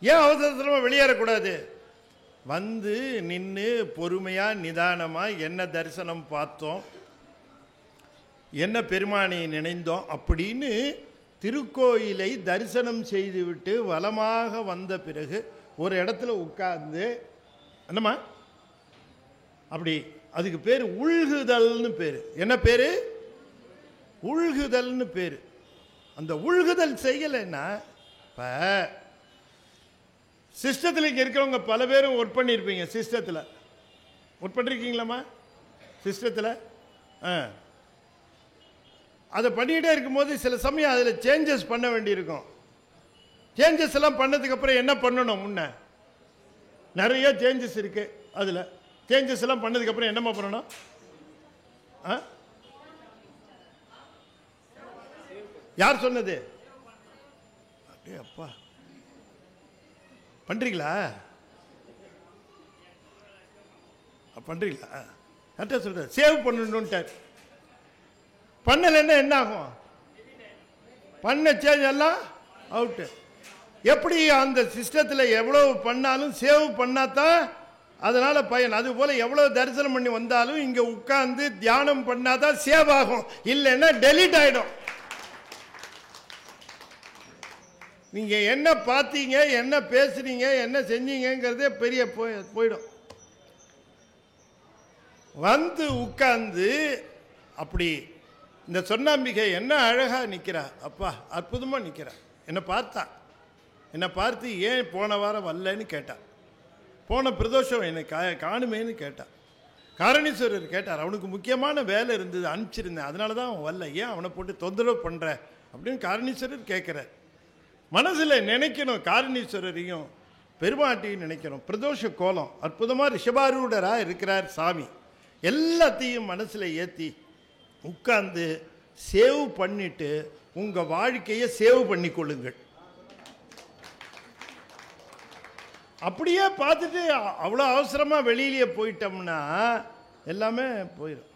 S1: ஏன் அவசர அவசரமா வெளியேறக்கூடாது? வந்து நின்று பொறுமையா நிதானமா என்ன தரிசனம் பார்த்தோம், என்ன பெருமானை நினைந்தோம் அப்படின்னு திருக்கோயிலை தரிசனம் செய்துவிட்டு வலமாக வந்த பிறகு ஒரு இடத்துல உட்கார்ந்து என்னம்மா அப்படி, அதுக்கு பேர் உள்குதல்னு பேரு. என்ன பேரு? உள்குதல்னு பேரு. அந்த உள்குதல் செய்யலைன்னா, இப்ப சிஸ்டத்தில் இங்கே இருக்கிறவங்க பல பேரும் ஒர்க் பண்ணியிருப்பீங்க. சிஸ்டத்தில் ஒர்க் பண்ணிருக்கீங்களாம்மா? சிஸ்டத்தில் அதை பண்ணிகிட்டே இருக்கும்போது சில சமயம் அதில் சேஞ்சஸ் பண்ண வேண்டியிருக்கும். சேஞ்சஸ் எல்லாம் பண்ணதுக்கு அப்புறம் என்ன பண்ணணும்? முன்ன நிறைய சேஞ்சஸ் இருக்கு. அதில் சேஞ்சஸ் எல்லாம் பண்ணதுக்கு அப்புறம் என்னம்மா பண்ணணும்? யார் சொன்னது? அப்பா பண்றீங்களா? பண்றீங்களா? கரெக்டாக சொல்ற. சேவ் பண்ணணும்ட்டார். பண்ணலைன்னா என்ன ஆகும்? பண்ண சேஞ்ச் எல்லாம் அவுட்டு. எப்படி அந்த சிஸ்டத்தில் எவ்வளவு பண்ணாலும் சேவ் பண்ணாதான் அதனால பயன். அது போல எவ்வளவு தரிசனம் பண்ணி வந்தாலும் இங்க உட்கார்ந்து தியானம் பண்ணாதான் சேவ் ஆகும், இல்லைன்னா டெலீட் ஆயிடும். நீங்க என்ன பார்த்தீங்க, என்ன பேசுறீங்க, என்ன செஞ்சீங்கிறதே பெரிய போயிடும். வந்து உட்கார்ந்து அப்படி இந்த சொர்ணாம்பிகை என்ன அழகா நிக்கிறா, அப்பா அற்புதமா நிக்கிறா. என்னை பார்த்து ஏன் போன வாரம் வரலன்னு கேட்டா. போன பிரதோஷம் என்னை காணுமேன்னு கேட்டா. காரணீஸ்வரர் கேட்டார், அவனுக்கு முக்கியமான வேலை இருந்தது, அனுப்பிச்சிருந்தேன், அதனால தான் அவன் வரல, ஏன் அவனை போட்டு தொந்தரவு பண்ற அப்படின்னு காரணீஸ்வரர் கேட்கிறார். மனசில் நினைக்கணும், காரணீஸ்வரரையும் பெருமாட்டியும் நினைக்கணும். பிரதோஷ கோலம் அற்புதமாக ரிஷபாரூடராக இருக்கிறார் சாமி. எல்லாத்தையும் மனசில் ஏற்றி உட்கார்ந்து சேவ் பண்ணிட்டு உங்க வாழ்க்கையை சேவ் பண்ணி கொள்ளுங்கள். அப்படியே பார்த்துட்டு அவ்வளோ அவசரமாக வெளியிலேயே போயிட்டோம்னா எல்லாமே போயிடும்.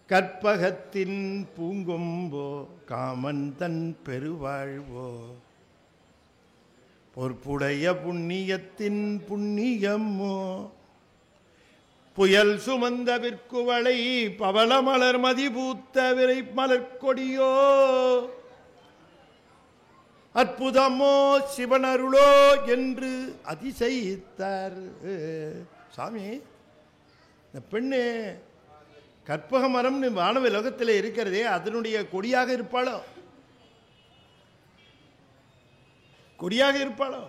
S1: கற்பகத்தின் பூங்கொம்போ காமன் தன் பெருவாழ்வோ பொற்புடைய புண்ணியத்தின் புண்ணியமோ புயல் சுமந்த விற்குவளை பவள மலர் மதிபூத்த விரை மலர்கொடியோ அற்புதமோ சிவனருளோ என்று அதிசயித்தார். சாமி, இந்த பெண்ணு கற்பக மரம்னு வானவ லோகத்தில் இருக்கிறதே அதனுடைய கொடியாக இருப்பாளோ? கொடியாக இருப்பாளோ?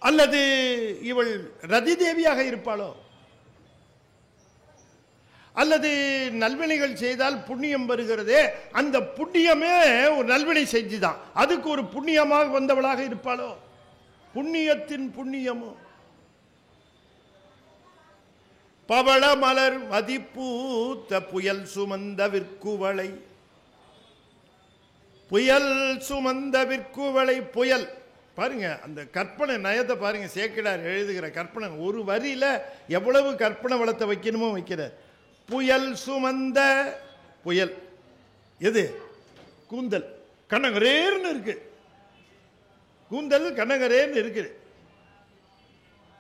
S1: அல்லது இவள் ரதி தேவியாக இருப்பாளோ? அல்லது நல்வினைகள் செய்தால் புண்ணியம் வருகிறதே, அந்த புண்ணியமே ஒரு நல்வினை செஞ்சுதான், அதுக்கு ஒரு புண்ணியமாக வந்தவளாக இருப்பாளோ? புண்ணியத்தின் புண்ணியமோ பவள மலர் மதிப்பூத்த புயல் சுமந்த விற்குவளை. புயல் சுமந்த விற்குவளை. புயல் பாருங்க, அந்த கற்பனை நயத்தை பாருங்க. சேக்கிழார் எழுதுகிற கற்பனை ஒரு வரியில எவ்வளவு கற்பனை வளத்தை வைக்கணுமோ வைக்கிறார். புயல் சுமந்த. புயல் எது? கூந்தல் கண்ணங்கரேர்னு இருக்கு. கூந்தல் கண்ணங்கரேர்னு இருக்கு,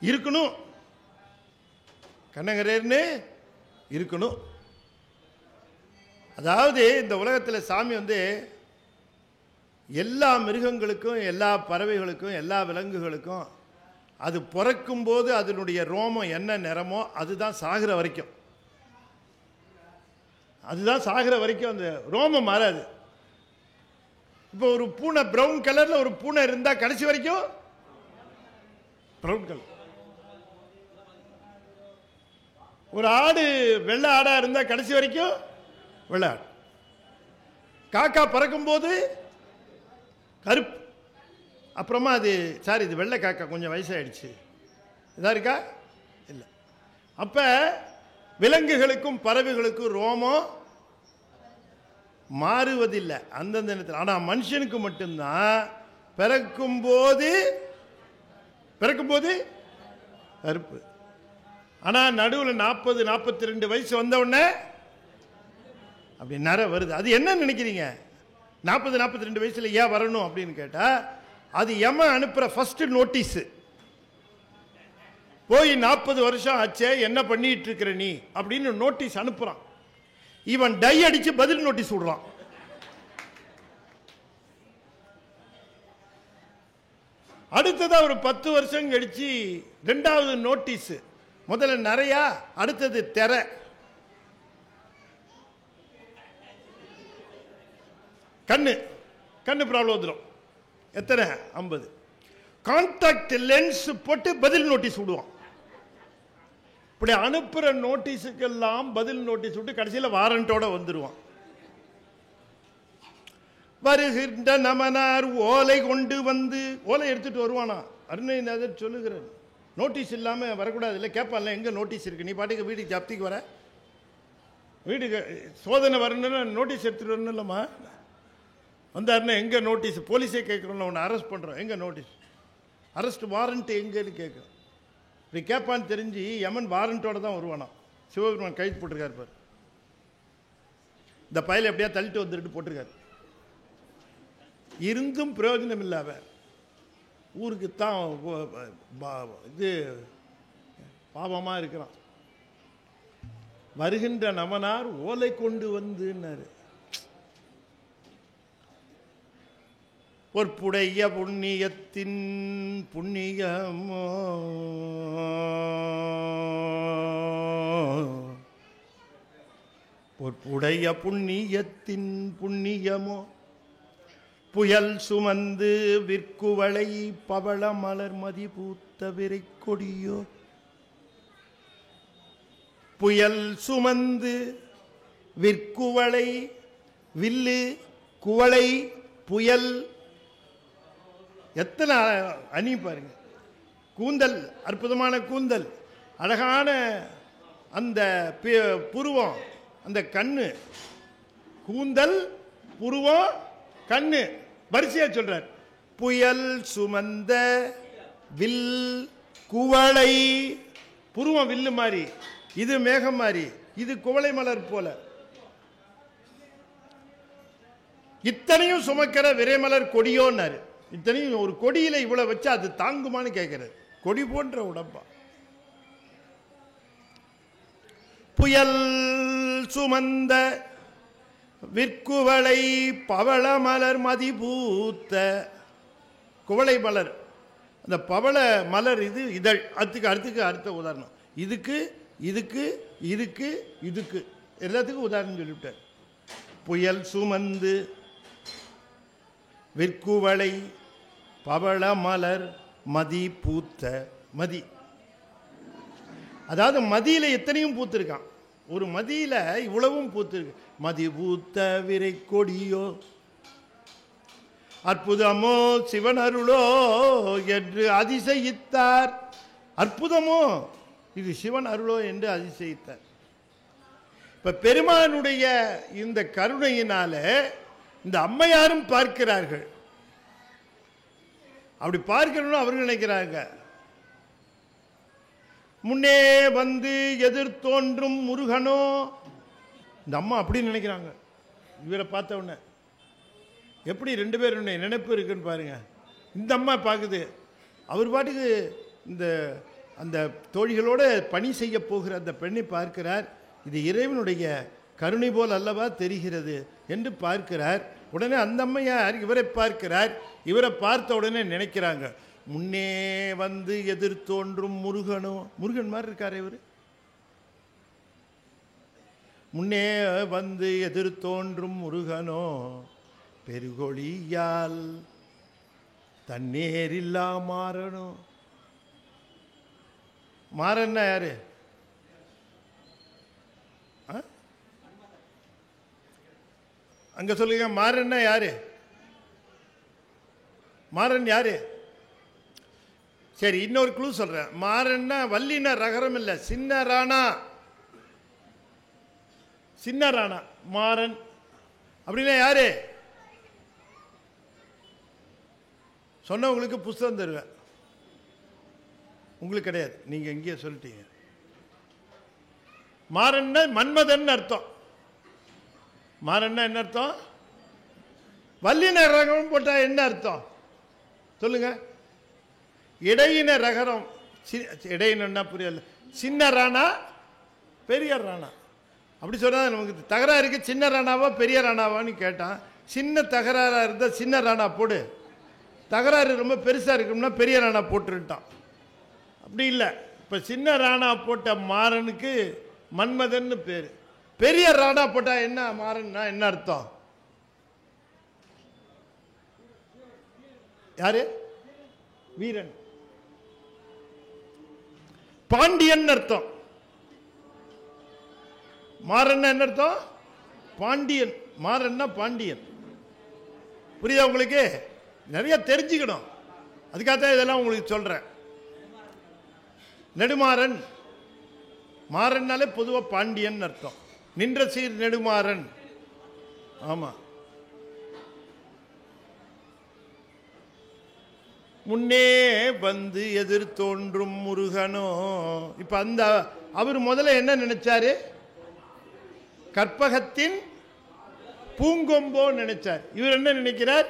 S1: இருக்கணும், கண்ணங்கரேர்னு இருக்கணும். அதாவது இந்த உலகத்தில் சாமி எல்லா மிருகங்களுக்கும் எல்லா பறவைகளுக்கும் எல்லா விலங்குகளுக்கும் அது பிறக்கும் போது அதனுடைய ரோமம் என்ன நிறமோ அதுதான் சாகிற வரைக்கும். அதுதான் சாகிற வரைக்கும் அந்த ரோமம் மாறாது. இப்போ ஒரு பூனை பிரவுன் கலர்ல ஒரு பூனை இருந்தா கடைசி வரைக்கும் பிரவுன் கலர். ஒரு ஆடு வெள்ளை ஆடா இருந்தா கடைசி வரைக்கும் வெள்ளை ஆடு. காக்கா பறக்கும் போது கருப்பு. அப்புறமா அது சாரி இது வெள்ளை காக்கா கொஞ்சம் வயசாயிடுச்சு, இதா இருக்கா இல்லை. அப்ப விலங்குகளுக்கும் பறவைகளுக்கும் ரோமம் மாறுவதில்லை அந்தந்த நேரத்தில். ஆனால் மனுஷனுக்கு மட்டும்தான் பிறக்கும் போது கருப்பு. ஆனால் நடுவில் 40-42 வயசு வந்த உடனே அப்படி நர வருது. அது என்ன நினைக்கிறீங்க? 40-42 வயசுல ஏன் வரணும் அப்படின்னு கேட்டா, அது எம அனுப்புற ஃபர்ஸ்ட் நோட்டீஸ். போய் 40 வருஷம் ஆச்சே என்ன பண்ணிட்டு இருக்கிற நீ அப்படின்னு நோட்டீஸ் அனுப்புறான். இவன் டை அடிச்சு பதில் நோட்டீஸ் விடுறான். அடுத்ததா ஒரு 10 வருஷம் கழிச்சு 2வது நோட்டீஸ். முதல்ல நிறையா, அடுத்தது தெரை. கண்ணு ப்ராப்ளம் வந்துடும். எத்தனை? 50. கான்டாக்ட் லென்ஸ் போட்டு பதில் நோட்டீஸ் விடுவான். இப்படி அனுப்புற நோட்டீஸுக்கெல்லாம் பதில் நோட்டீஸ் விட்டு கடைசியில் வாரண்டோட வந்துடுவான். வருகின்ற நமனார் ஓலை கொண்டு வந்து ஓலை எடுத்துட்டு வருவானா? அருணைநாதர் சொல்லுகிறார், நோட்டீஸ் இல்லாமல் வரக்கூடாது. இல்லை கேட்பான்ல, எங்கே நோட்டீஸ் இருக்கு? நீ பாட்டுக்கு வீட்டுக்கு ஜப்திக்கு வர, வீட்டுக்கு சோதனை வரணும்னா நோட்டீஸ் எடுத்துட்டு வரணும் இல்லைம்மா. வந்தாருன்னா எங்கே நோட்டீஸ்? போலீஸே கேட்குறோம்ல, உன்னை அரெஸ்ட் பண்ணுறோம், எங்கே நோட்டீஸ்? அரெஸ்ட் வாரண்ட் எங்கேன்னு கேட்குறோம். இப்படி கேட்பான்னு தெரிஞ்சு யமன் வாரண்டோட தான் வருவானா. சிவபெருமான் கைது போட்டிருக்காரு பாரு. இந்த பயில எப்படியா தள்ளிட்டு வந்துட்டு போட்டிருக்காரு. இருந்தும் பிரயோஜனம் இல்லாம ஊருக்குத்தான் இது பாவமாக இருக்கிறான். வருகின்ற நமனார் ஓலை கொண்டு வந்துன்னாரு. பொற்புடைய புண்ணியத்தின் புண்ணியமோ பொற்புடைய புண்ணியத்தின் புண்ணியமோ புயல் சுமந்து விற்குவளை பவள மலர் மதிபூத்த விரை கொடியோ. புயல் சுமந்து விற்குவளை, வில்லு குவளை புயல், எத்தனை அணி பாருங்க. கூந்தல், அற்புதமான கூந்தல், அழகான அந்த புருவம், அந்த கண்ணு, கூந்தல் புருவம் கண்ணு வரிசையா சொல்றார். புயல் சுமந்த வில் குவளை, புருவம் வில்லு மாதிரி, இது மேகம் மாதிரி, இது குவளை மலர் போல. இத்தனையும் சுமக்கிற விரைமலர் கொடியோன்னாரு. இத்தனையும் ஒரு கொடியில இவ்வளவு வச்சு அது தாங்குமான்னு கேட்கிறது. கொடி போன்ற உடம்பா. புயல் சுமந்த விற்குவளை பவள மலர் மதிபூத்த. குவளை மலர், அந்த பவள மலர் இது இதழ். அதுக்கு அடுத்த உதாரணம். இதுக்கு இதுக்கு இதுக்கு இதுக்கு எல்லாத்துக்கும் உதாரணம் சொல்லிவிட்டார். புயல் சுமந்து விற்குவளை பவள மலர் மதி பூத்த. மதி அதாவது மதியில எத்தனையும் பூத்திருக்கான். ஒரு மதியில இவ்வளவும் பூத்திருக்கு. மதி பூத்த விரை கொடியோ அற்புதமோ சிவன் அருளோ என்று அதிசயித்தார். அற்புதமோ இது சிவன் அருளோ என்று அதிசயித்தார். இப்ப பெருமானுடைய இந்த கருணையினால இந்த அம்மையாரும் பார்க்கிறார்கள். அப்படி பார்க்கணும்னு அவர்கள் நினைக்கிறாங்க. முன்னே வந்து எதிர்த்தோன்றும் முருகனோ. இந்த அம்மா அப்படி நினைக்கிறாங்க. இவரை பார்த்த உடனே எப்படி ரெண்டு பேரும் நினைப்பு இருக்குன்னு பாருங்க. இந்த அம்மா பார்க்குது. அவர் பாட்டுக்கு இந்த அந்த தோழிகளோட பணி செய்ய போகிற அந்த பெண்ணை பார்க்கிறார். இது இறைவனுடைய கருணை போல் அல்லவா தெரிகிறது என்று பார்க்கிறார். உடனே அந்த அம்மையார் இவரை பார்க்கிறார். இவரை பார்த்த உடனே நினைக்கிறாங்க, முன்னே வந்து எதிர்த்தோன்றும் முருகனோ. முருகன் மாதிரி இருக்காரு இவர். முன்னே வந்து எதிர்த்தோன்றும் முருகனோ பெருகொழியால் தன்னேரில்லா மாறனோ. மாறன்னா யாரு? அங்க சொல்லுங்க. மாறன்னா யாரு? மாறன் யாரு? சரி, இன்னொரு க்ளூ சொல்றேன். மாறன்னா வல்லின ரகரம் இல்லை, சின்ன ராணா. சின்ன ராணா மாறன் அப்படின்னா யாரு? சொன்னவங்களுக்கு புஸ்தகம் தருவேன், உங்களுக்கு கிடையாது. நீங்க இங்கேயே சொல்லிட்டீங்க. மாறன்னா மன்மதன் அர்த்தம். மாறன்னா என்ன அர்த்தம்? வல்லின ரகம் போட்டா என்ன அர்த்தம் சொல்லுங்க? இடையின ரகரம். இடையினா புரியல. சின்ன ராணா பெரிய ராணா அப்படி சொன்னா நமக்கு தகராறுக்கு. சின்ன ராணாவா பெரிய ராணாவான்னு கேட்டான். சின்ன தகராறா இருந்தா சின்ன ராணா போடு, தகராறு ரொம்ப பெருசா இருக்கும்னா பெரிய ராணா போட்டுட்டான். அப்படி இல்லை. இப்ப சின்ன ராணா போட்ட மாறனுக்கு மன்மதன் பேரு. பெரிய ராணா போட்டா என்ன மாறன்னா என்ன அர்த்தம்? யாரு? வீரன். பாண்டியன் அர்த்தம். மாறன்னா என்ன அர்த்தம்? பாண்டியன். மாறன்னா பாண்டியன். புரியுதா உங்களுக்கு? நிறைய தெரிஞ்சுக்கணும். அதுக்காகத்தான் இதெல்லாம் உங்களுக்கு சொல்றேன். நெடுமாறன். மாறன்னாலே பொதுவா பாண்டியன் அர்த்தம். நின்ற சீர் நெடுமாறன். ஆமா. முன்னே வந்து எதிர்த்தோன்றும் முருகனோ. இப்ப அந்த அவர் முதல்ல என்ன நினைச்சாரு? கற்பகத்தின் பூங்கொம்போ நினைச்சார். இவர் என்ன நினைக்கிறார்?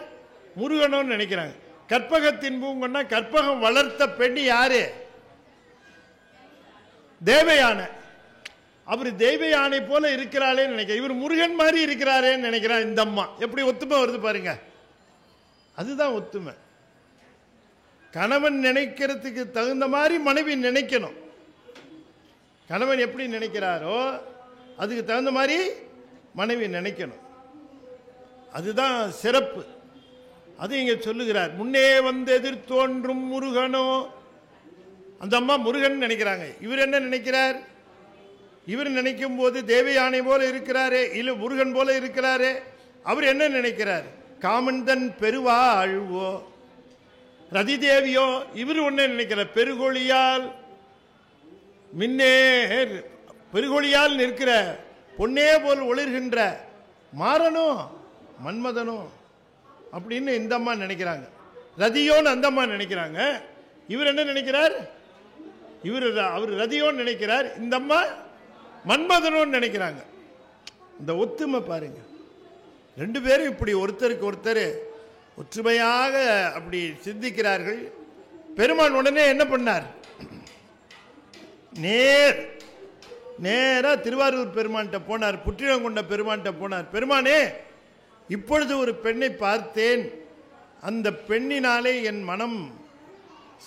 S1: முருகனோன்னு நினைக்கிறாங்க. கற்பகத்தின் பூங்கொன்னா கற்பகம் வளர்த்த பெண் யாரு? தேவயானை. அவர் தேவயானை போல இருக்கிறாளே நினைக்க, இவர் முருகன் மாதிரி இருக்கிறாரேன்னு நினைக்கிறார் இந்த அம்மா. எப்படி ஒத்துமை வருது பாருங்க. அதுதான் ஒத்துமை. கணவன் நினைக்கிறதுக்கு தகுந்த மாதிரி மனைவி நினைக்கணும். கணவன் எப்படி நினைக்கிறாரோ அதுக்கு தகுந்த மாதிரி மனைவி நினைக்கணும். அதுதான் சிறப்பு. அது இங்க சொல்லுகிறார். முன்னே வந்து எதிர்த்தோன்றும் முருகனோ. அந்த அம்மா முருகன் நினைக்கிறாங்க. இவர் என்ன நினைக்கிறார்? இவர் நினைக்கும் போது தேவயானை போல இருக்கிறாரே, இல்ல முருகன் போல இருக்கிறாரே. அவர் என்ன நினைக்கிறார்? காமந்தன் பெருவாழ்வோ ரதி தேவியோ. இவர் ஒன்னு நினைக்கிறார், பெருகொழியால் மின்னேர், பெருகொழியால் நிற்கிற பொன்னே போல் ஒளிர்கின்ற மாறனோ மன்மதனோ அப்படின்னு இந்த அம்மா நினைக்கிறாங்க. ரதியோன்னு அந்த அம்மா நினைக்கிறாங்க. இவர் என்ன நினைக்கிறார்? அவர் ரதியோன்னு நினைக்கிறார். இந்த அம்மா மன்மதனும் நினைக்கிறாங்க. இந்த ஒத்துமை பாருங்க, ரெண்டு பேரும் இப்படி ஒருத்தருக்கு ஒருத்தர் ஒற்றுமையாக அப்படி சிந்திக்கிறார்கள். பெருமான் உடனே என்ன பண்ணார்? நேரா திருவாரூர் பெருமான்கிட்ட போனார், புற்றிடங்கொண்ட பெருமான்கிட்ட போனார். பெருமானே, இப்பொழுது ஒரு பெண்ணை பார்த்தேன், அந்த பெண்ணினாலே என் மனம்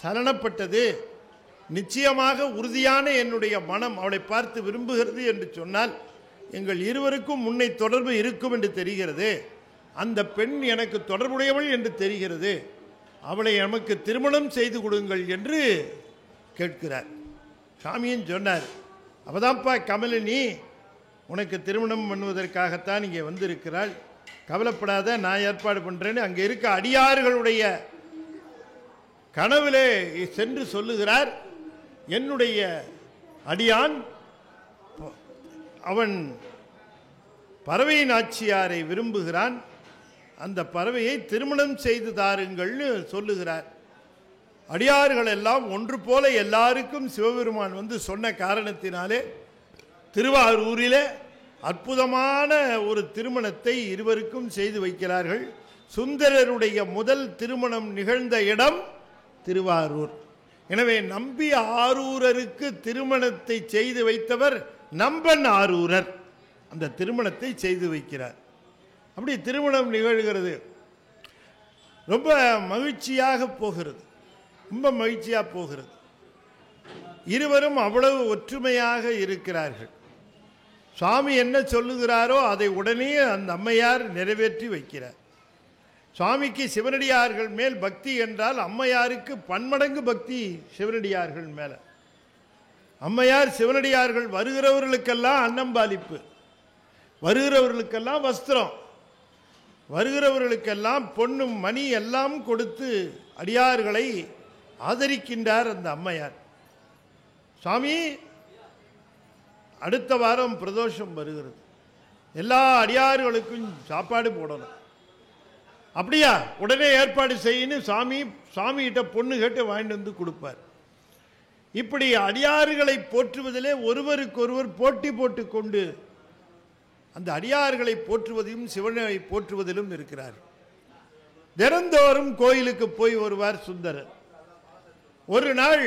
S1: சலனப்பட்டது, நிச்சயமாக உறுதியான என்னுடைய மனம் அவளை பார்த்து விரும்புகிறது என்று சொன்னால் எங்கள் இருவருக்கும் முன்னை தொடர்பு இருக்கும் என்று தெரிகிறது. அந்த பெண் எனக்கு தொடர்புடையவள் என்று தெரிகிறது. அவளை நமக்கு திருமணம் செய்து கொடுங்கள் என்று கேட்கிறார். சாமியும் சொன்னார், அவதான்ப்பா கமலினி, உனக்கு திருமணம் பண்ணுவதற்காகத்தான் இங்கே வந்திருக்கிறாள், கவலைப்படாத, நான் ஏற்பாடு பண்ணுறேன்னு அங்கே இருக்க அடியார்களுடைய கனவிலே சென்று சொல்லுகிறார். என்னுடைய அடியான் அவன் பறவை நாச்சியாரை விரும்புகிறான், அந்த பறவையை திருமணம் செய்து தாருங்கள்னு சொல்லுகிறார். அடியார்கள் எல்லாம் ஒன்று போல எல்லாருக்கும் சிவபெருமான் வந்து சொன்ன காரணத்தினாலே திருவாரூரிலே அற்புதமான ஒரு திருமணத்தை இருவருக்கும் செய்து வைக்கிறார்கள். சுந்தரருடைய முதல் திருமணம் நிகழ்ந்த இடம் திருவாரூர். எனவே நம்பி ஆரூரருக்கு திருமணத்தை செய்து வைத்தவர் நம்பன் ஆரூரர். அந்த திருமணத்தை செய்து வைக்கிறார். அப்படி திருமணம் நிகழ்கிறது. ரொம்ப மகிழ்ச்சியாக போகிறது, ரொம்ப மகிழ்ச்சியாக போகிறது. இருவரும் அவ்வளவு ஒற்றுமையாக இருக்கிறார்கள். சுவாமி என்ன சொல்லுகிறாரோ அதை உடனே அந்த அம்மையார் நிறைவேற்றி வைக்கிறார். சுவாமிக்கு சிவனடியார்கள் மேல் பக்தி என்றால் அம்மையாருக்கு பன்மடங்கு பக்தி சிவனடியார்கள் மேல. அம்மையார் சிவனடியார்கள் வருகிறவர்களுக்கெல்லாம் அன்னம்பாலிப்பு, வருகிறவர்களுக்கெல்லாம் வஸ்திரம், வருகிறவர்களுக்கெல்லாம் பொன்னும் மணி எல்லாம் கொடுத்து அடியார்களை ஆதரிக்கின்றார் அந்த அம்மையார். சுவாமி, அடுத்த வாரம் பிரதோஷம் வருகிறது, எல்லா அடியார்களுக்கும் சாப்பாடு போடணும். அப்படியா, உடனே ஏற்பாடு செய்யணும். சுவாமிகிட்ட பொண்ணு கேட்டு வாங்கிட்டு வந்து கொடுப்பார். இப்படி அடியார்களை போற்றுவதிலே ஒருவருக்கொருவர் போட்டி போட்டு கொண்டு அந்த அடியார்களை போற்றுவதிலும் சிவனை போற்றுவதிலும் இருக்கிறார். தினந்தோறும் கோயிலுக்கு போய் வருவார் சுந்தரர். ஒரு நாள்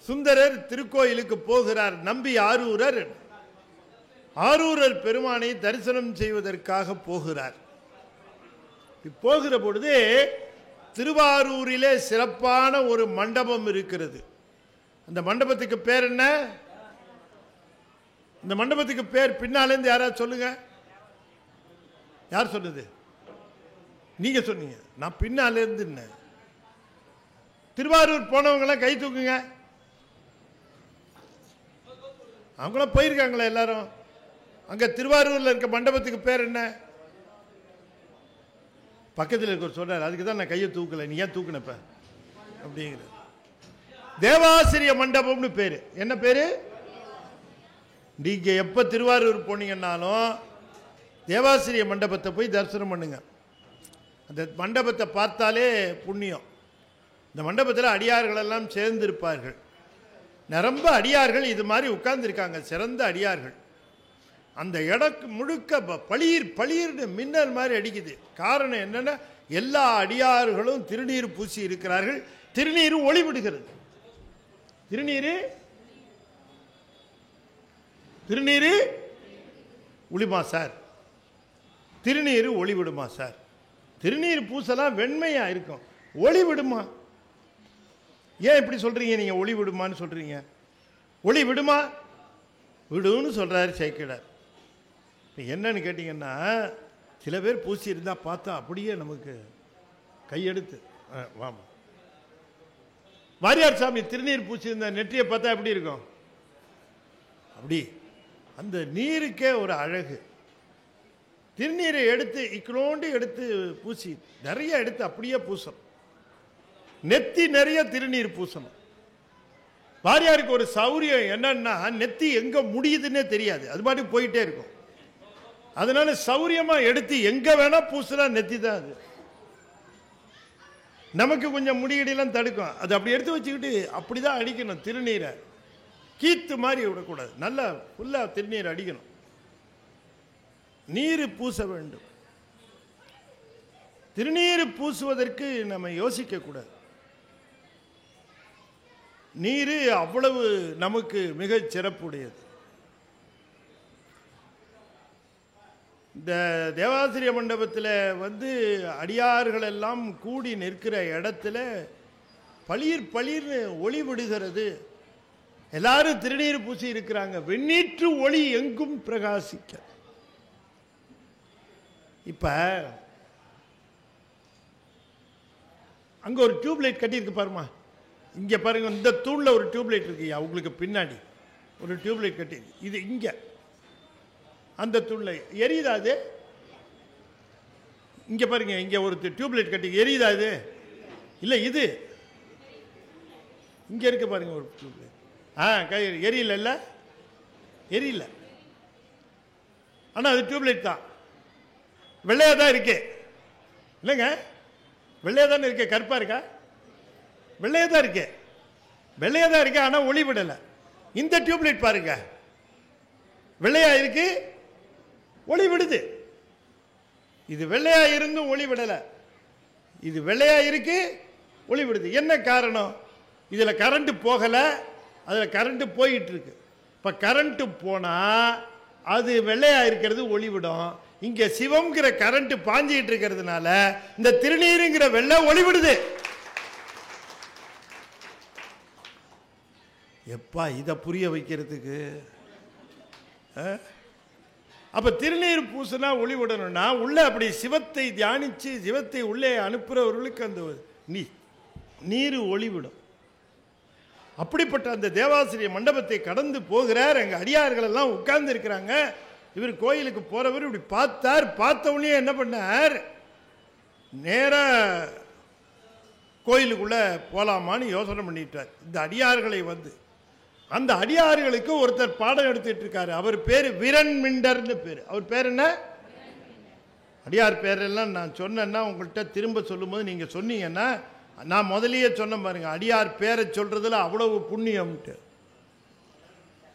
S1: சுந்தரர் திருக்கோயிலுக்கு போகிறார். நம்பி ஆரூரர் பெருமானை தரிசனம் செய்வதற்காக போகிறார். போகிற பொழுது திருவாரூரிலே சிறப்பான ஒரு மண்டபம் இருக்கிறது. அந்த மண்டபத்துக்கு பேர் என்ன? இந்த மண்டபத்துக்கு பேர் பின்னாலேருந்து யாராவது சொல்லுங்க. யார் சொன்னது? நீங்க சொன்னீங்க. நான் பின்னாலேருந்து என்ன, திருவாரூர் போனவங்களாம் கை தூக்குங்க. அவங்களாம் போயிருக்காங்களா எல்லாரும்? அங்க திருவாரூர்ல இருக்க மண்டபத்துக்கு பேர் என்ன? பக்கத்தில் இருக்க சொல்றாரு, அதுக்கு தான் நான் கையை தூக்கல, நீ ஏன் தூக்குனப்ப அப்படிங்கிறது. தேவாசிரிய மண்டபம்னு பேரு. என்ன பேரு? நீங்க எப்ப திருவாரூர் போனீங்கன்னாலும் தேவாசிரிய மண்டபத்தை போய் தரிசனம் பண்ணுங்க. அந்த மண்டபத்தை பார்த்தாலே புண்ணியம். இந்த மண்டபத்தில் அடியார்கள் எல்லாம் சேர்ந்திருப்பார்கள். நிரம்ப அடியார்கள் இது மாதிரி உட்கார்ந்துருக்காங்க, சிறந்த அடியார்கள். அந்த இடக்கு முழுக்க பளீர்னு மின்னல் மாதிரி அடிக்குது. காரணம் என்னன்னா, எல்லா அடியார்களும் திருநீர் பூசி இருக்கிறார்கள். திருநீர் ஒளி விடுகிறது. திருநீர் ஒளிமா சார்? திருநீர் ஒளி விடுமா சார்? திருநீர் பூசலாம் வெண்மையா இருக்கும், ஒளி விடுமா? ஏன் இப்படி சொல்றீங்க? நீங்க ஒளி விடுமான்னு சொல்றீங்க. ஒளி விடுமா? விடுன்னு சொல்றாரு சேக்கிழார். என்னன்னு கேட்டீங்கன்னா, சில பேர் பூசி இருந்தா பார்த்தா அப்படியே நமக்கு கையெடுத்து வாமா. வாரியார் சாமி திருநீர் பூசி இருந்த நெற்றியை பார்த்தா எப்படி இருக்கும்? அப்படி அந்த நீருக்கே ஒரு அழகு. திருநீரை எடுத்து இக்கலோண்டு எடுத்து பூசி நிறைய எடுத்து அப்படியே பூசணும். நெத்தி நிறைய திருநீர் பூசணும். வாரியாருக்கு ஒரு சௌரியம் என்னன்னா, நெத்தி எங்க முடியுதுன்னே தெரியாது, அது மாதிரி போயிட்டே இருக்கும். அதனால சௌரியமா எடுத்து எங்க வேணா பூசலாம், நெத்தி தான் அது. நமக்கு கொஞ்சம் முடியெல்லாம் தடுக்கும், அது அப்படி எடுத்து வச்சுக்கிட்டு அப்படிதான் அடிக்கணும் திருநீரை. கீத்து மாதிரி விடக்கூடாது, நல்லா ஃபுல்லாக திருநீர் அடிக்கணும். நீர் பூச வேண்டும். திருநீர் பூசுவதற்கு நம்ம யோசிக்கக்கூடாது. நீர் அவ்வளவு நமக்கு மிகச் சிறப்புடையது. இந்த தேவாசிரிய மண்டபத்தில் அடியார்கள் எல்லாம் கூடி நிற்கிற இடத்துல பளிர் பளிர்னு ஒளி விடுகிறது. எல்லாரும் திருநீர் பூசி இருக்கிறாங்க. வெண்ணீற்று ஒளி எங்கும் பிரகாசிக்க. இப்ப அங்க ஒரு டியூப்லைட் கட்டியிருக்கு பாருமா. இங்க பாருங்க, இந்த தூண்ல ஒரு டியூப்லைட் இருக்கு. உங்களுக்கு பின்னாடி ஒரு டியூப்லைட் கட்டி, இது இங்க அந்த தூண்ல எரியுதா? அது இங்க பாருங்க, இங்க ஒரு டியூப்லைட் கட்டி எரியுதா? அது இல்ல, இது இங்க இருக்கு பாருங்க ஒரு டியூப்லைட். எரியல, இல்ல எரியல. ஆனா அது டியூப்லைட் தான், வெள்ளையா தான் இருக்கு. இல்லைங்க, வெள்ளையா தானே இருக்கு. கருப்பா இருக்கா? வெள்ளையா தான் இருக்கு, வெள்ளையா தான் இருக்கு. ஆனா ஒளி விடல. இந்த டியூப்லைட் பாருங்க, வெள்ளையா இருக்கு, ஒளி விடுது. இது வெள்ளையா இருந்தும் ஒளி விடல, இது வெள்ளையா இருக்கு, ஒளி விடுது. என்ன காரணம்? இதுல கரண்ட் போகல, அதுல கரண்ட் போயிட்டு இருக்கு. இப்ப கரண்ட் போனா அது வெள்ளையா இருக்கிறது ஒளி விடும். இங்க சிவம்ங்கிற கரண்ட் பாஞ்சிட்டு இருக்கிறதுனால இந்த திருநீருங்கிற வெள்ளை ஒளி விடுது. எப்பா இத புரிய வைக்கிறதுக்கு? அப்ப திருநீர் பூசினா ஒளி விடணும்னா உள்ள அப்படி சிவத்தை தியானிச்சு சிவத்தை உள்ளே அனுப்புறவர்களுக்கு அந்த நீர் ஒளி விடும். அப்படிப்பட்ட அந்த தேவாசிரிய மண்டபத்தை கடந்து போகிறார். அங்க அடியார்கள் எல்லாம் உட்கார்ந்து இருக்கிறாங்க. இவர் கோயிலுக்கு போறவர் இப்படி பார்த்தார். பார்த்த உடனே என்ன பண்ணார்? நேரா கோயிலுக்குள்ள போலாமான்னு யோசனை பண்ணிட்டார். இந்த அடியார்களை அந்த அடியார்களுக்கு ஒருத்தர் பாடம் எடுத்துட்டு இருக்காரு. அவர் பேரு விரண்மிண்டர்னு பேரு. அவர் பேர் என்ன? அடியார் பேரெல்லாம் நான் சொன்னேன்னா உங்கள்கிட்ட திரும்ப சொல்லும் போது நீங்க சொன்னீங்கன்னா, நான் முதலியே சொன்ன பாருங்க, அடியார் பேரை சொல்றதுல அவ்வளவு புண்ணியம்ட்டு.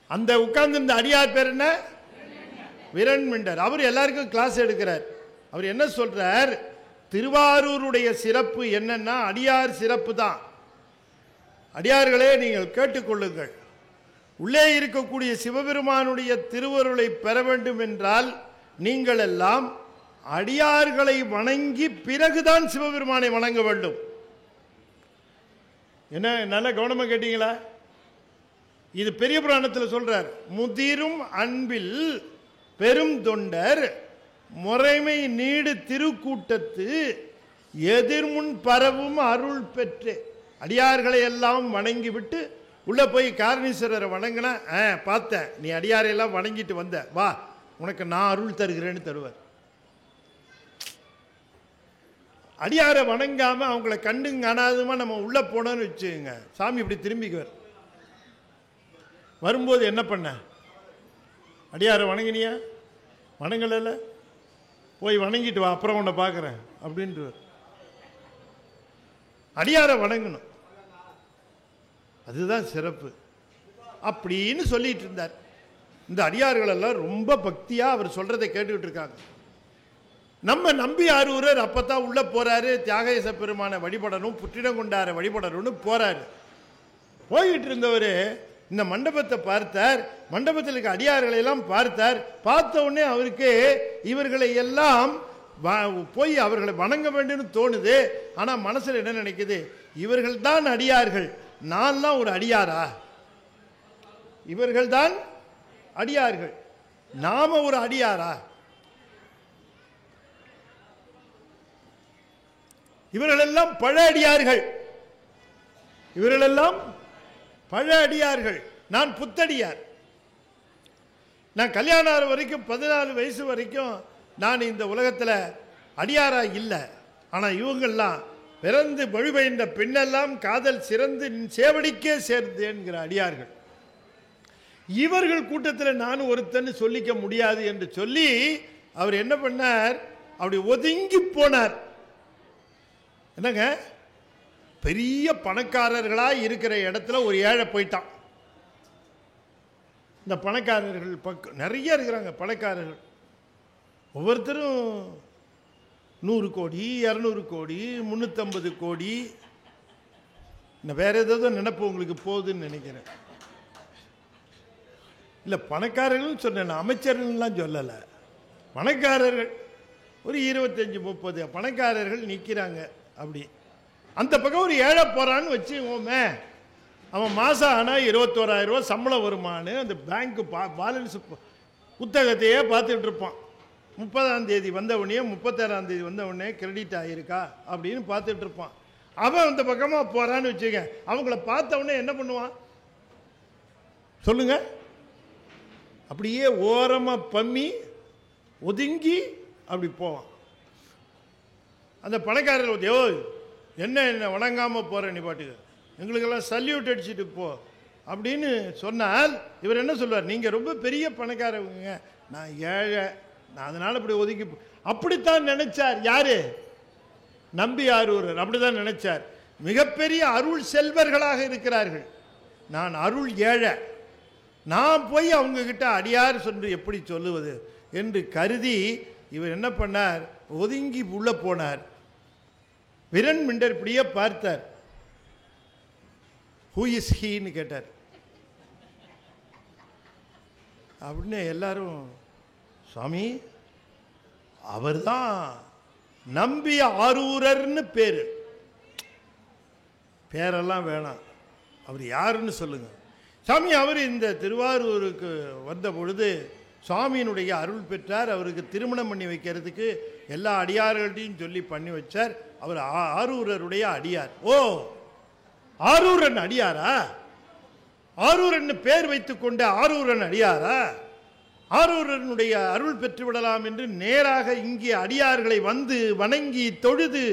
S1: அந்த உட்கார்ந்து இந்த அடியார் பேர் என்ன? விரண்மிண்டர். அவர் எல்லாருக்கும் கிளாஸ் எடுக்கிறார். அவர் என்ன சொல்றார்? திருவாரூருடைய சிறப்பு என்னன்னா அடியார் சிறப்பு தான். அடியார்களே நீங்கள் கேட்டுக்கொள்ளுங்கள். உள்ளே இருக்கக்கூடிய சிவபெருமானுடைய திருவருளை பெற வேண்டும் என்றால் நீங்கள் எல்லாம் அடியார்களை வணங்கி பிறகுதான் சிவபெருமானை வணங்க வேண்டும். என்ன நல்ல கவனமா கேட்டீங்களா? இது பெரிய புராணத்தில் சொல்றார். முதிரும் அன்பில் பெரும் தொண்டர் முறைமை நீடு திருக்கூட்டத்து எதிர்முன் பரவும் அருள் பெற்று. அடியார்களை எல்லாம் வணங்கி விட்டு உள்ள போய் காரணீஸ்வரரை வணங்கினா, பார்த்த நீ அடியாரையெல்லாம் வணங்கிட்டு வந்த, வா உனக்கு நான் அருள் தருகிறேன்னு தருவார். அடியாரை வணங்காம அவங்கள கண்டும் காணாதுமா நம்ம உள்ள போனோம்னு வச்சுங்க, சாமி இப்படி திரும்பிக்குவார். வரும்போது என்ன பண்ண? அடியாரை வணங்கினியா? வணங்கல, போய் வணங்கிட்டு வா, அப்புறம் உன்னை பார்க்குறேன் அப்படின்ட்டு. அடியாரை வணங்கணும், அதுதான் சிறப்பு அப்படின்னு சொல்லிட்டு இருந்தார். இந்த அடியார்கள் எல்லாம் ரொம்ப பக்தியா அவர் சொல்றதை கேட்டுக்கிட்டு இருக்காங்க. நம்ம நம்பி ஆரூரர் அப்பதான் உள்ள போறாரு. தியாகேச பெருமான வழிபடணும், புற்றிடங்கொண்டார வழிபடணும்னு போறாரு. போயிட்டு இருந்தவர் இந்த மண்டபத்தை பார்த்தார். மண்டபத்தில் இருக்க அடியார்களை எல்லாம் பார்த்தார். பார்த்த உடனே அவருக்கு இவர்களை எல்லாம் போய் அவர்களை வணங்க வேண்டும் தோணுது. ஆனா மனசுல என்ன நினைக்குது? இவர்கள் தான் அடியார்கள், நான் தான் ஒரு அடியாரா? இவர்கள் தான் அடியார்கள், நாம ஒரு அடியாரா? இவர்களெல்லாம் பழ அடியார்கள், இவர்களெல்லாம் பழ அடியார்கள், நான் புத்தடியார். நான் கல்யாணம் வரைக்கும் 14 வயசு வரைக்கும் நான் இந்த உலகத்தில் அடியாரா இல்லை. ஆனா இவங்கெல்லாம் பிறந்து மொழிபெயர்ந்த பின்னெல்லாம் காதல் சிறந்து சேவடிக்கே சேர்ந்தேன்கிற அடியார்கள். இவர்கள் கூட்டத்தில் நான் ஒருத்தன்னு சொல்லிக்க முடியாது என்று சொல்லி அவர் என்ன பண்ணார்? அப்படி ஒதுங்கி போனார். என்னங்க, பெரிய பணக்காரர்களா இருக்கிற இடத்துல ஒரு ஏழை போயிட்டான். இந்த பணக்காரர்கள் நிறைய இருக்கிறாங்க பணக்காரர்கள். ஒவ்வொருத்தரும் 100 கோடி 200 கோடி 350 கோடி. இந்த வேற ஏதோ நினைப்பு உங்களுக்கு போகுதுன்னு நினைக்கிறேன். இல்லை பணக்காரர்கள் சொன்னேன், அமைச்சர்கள்லாம் சொல்லலை. பணக்காரர்கள் ஒரு 25-30 பணக்காரர்கள் நிற்கிறாங்க. அப்படி அந்த பக்கம் ஒரு ஏழை போகிறான்னு வச்சுக்கோமே, அவன் மாதம் ஆனால் 21,000 ரூபா சம்பளம் வருமானு அந்த பேங்க்கு பேலன்ஸ் புத்தகத்தையே பார்த்துட்டு இருப்பான். 30ஆம் தேதி வந்தவுடனே 31ஆம் தேதி வந்தவுடனே கிரெடிட் ஆகிருக்கா அப்படின்னு பார்த்துட்டு இருப்பான். அவன் அந்த பக்கமாக போகிறான்னு வச்சுக்க, அவங்கள பார்த்தவுடனே என்ன பண்ணுவான் சொல்லுங்க? அப்படியே ஓரமாக பம்மி ஒதுங்கி அப்படி போவான். அந்த பணக்காரர்கள் யோ என்ன வணங்காமல் போகிற நீ பாட்டுக்கு, எங்களுக்கெல்லாம் சல்யூட் அடிச்சுட்டு போ அப்படின்னு சொன்னால் இவர் என்ன சொல்வார்? நீங்கள் ரொம்ப பெரிய பணக்காரவங்க, நான் ஏழை, நான் அதனால் அப்படி ஒதுங்கி அப்படித்தான் நினைச்சார். யாரு? நம்பி ஆரூரர் அப்படிதான் நினைச்சார். மிகப்பெரிய அருள் செல்வர்களாக இருக்கிறார்கள், நான் அருள் ஏழை, நான் போய் அவங்க கிட்ட அடியார் சொன்று எப்படி சொல்லுவது என்று கருதி இவர் என்ன பண்ணார்? ஒதுங்கி உள்ள போனார். விரண்மிண்டர் இப்படியே பார்த்தார். ஹூ இஸ் ஹீன்னு கேட்டார். அப்படின்னு எல்லாரும் சுவாமி அவர்தான் நம்பி ஆரூரர்னு பேரு. பேரெல்லாம் வேணாம், அவர் யாருன்னு சொல்லுங்க. சாமி அவர் இந்த திருவாரூருக்கு வந்த பொழுது சுவாமியினுடைய அருள் பெற்றார். அவருக்கு திருமணம் பண்ணி வைக்கிறதுக்கு எல்லா அடியார்கள்ட்டையும் சொல்லி பண்ணி வச்சார். அவர் ஆரூரருடைய அடியார். ஓ, ஆரூரன் அடியாரா? ஆரூரன் பேர் வைத்துக் கொண்ட ஆரூரன் அடியாரா? ஆரூரனுடைய அருள் பெற்று விடலாம் என்று நேராக இங்கே அடியார்களை வந்து வணங்கி தொழுது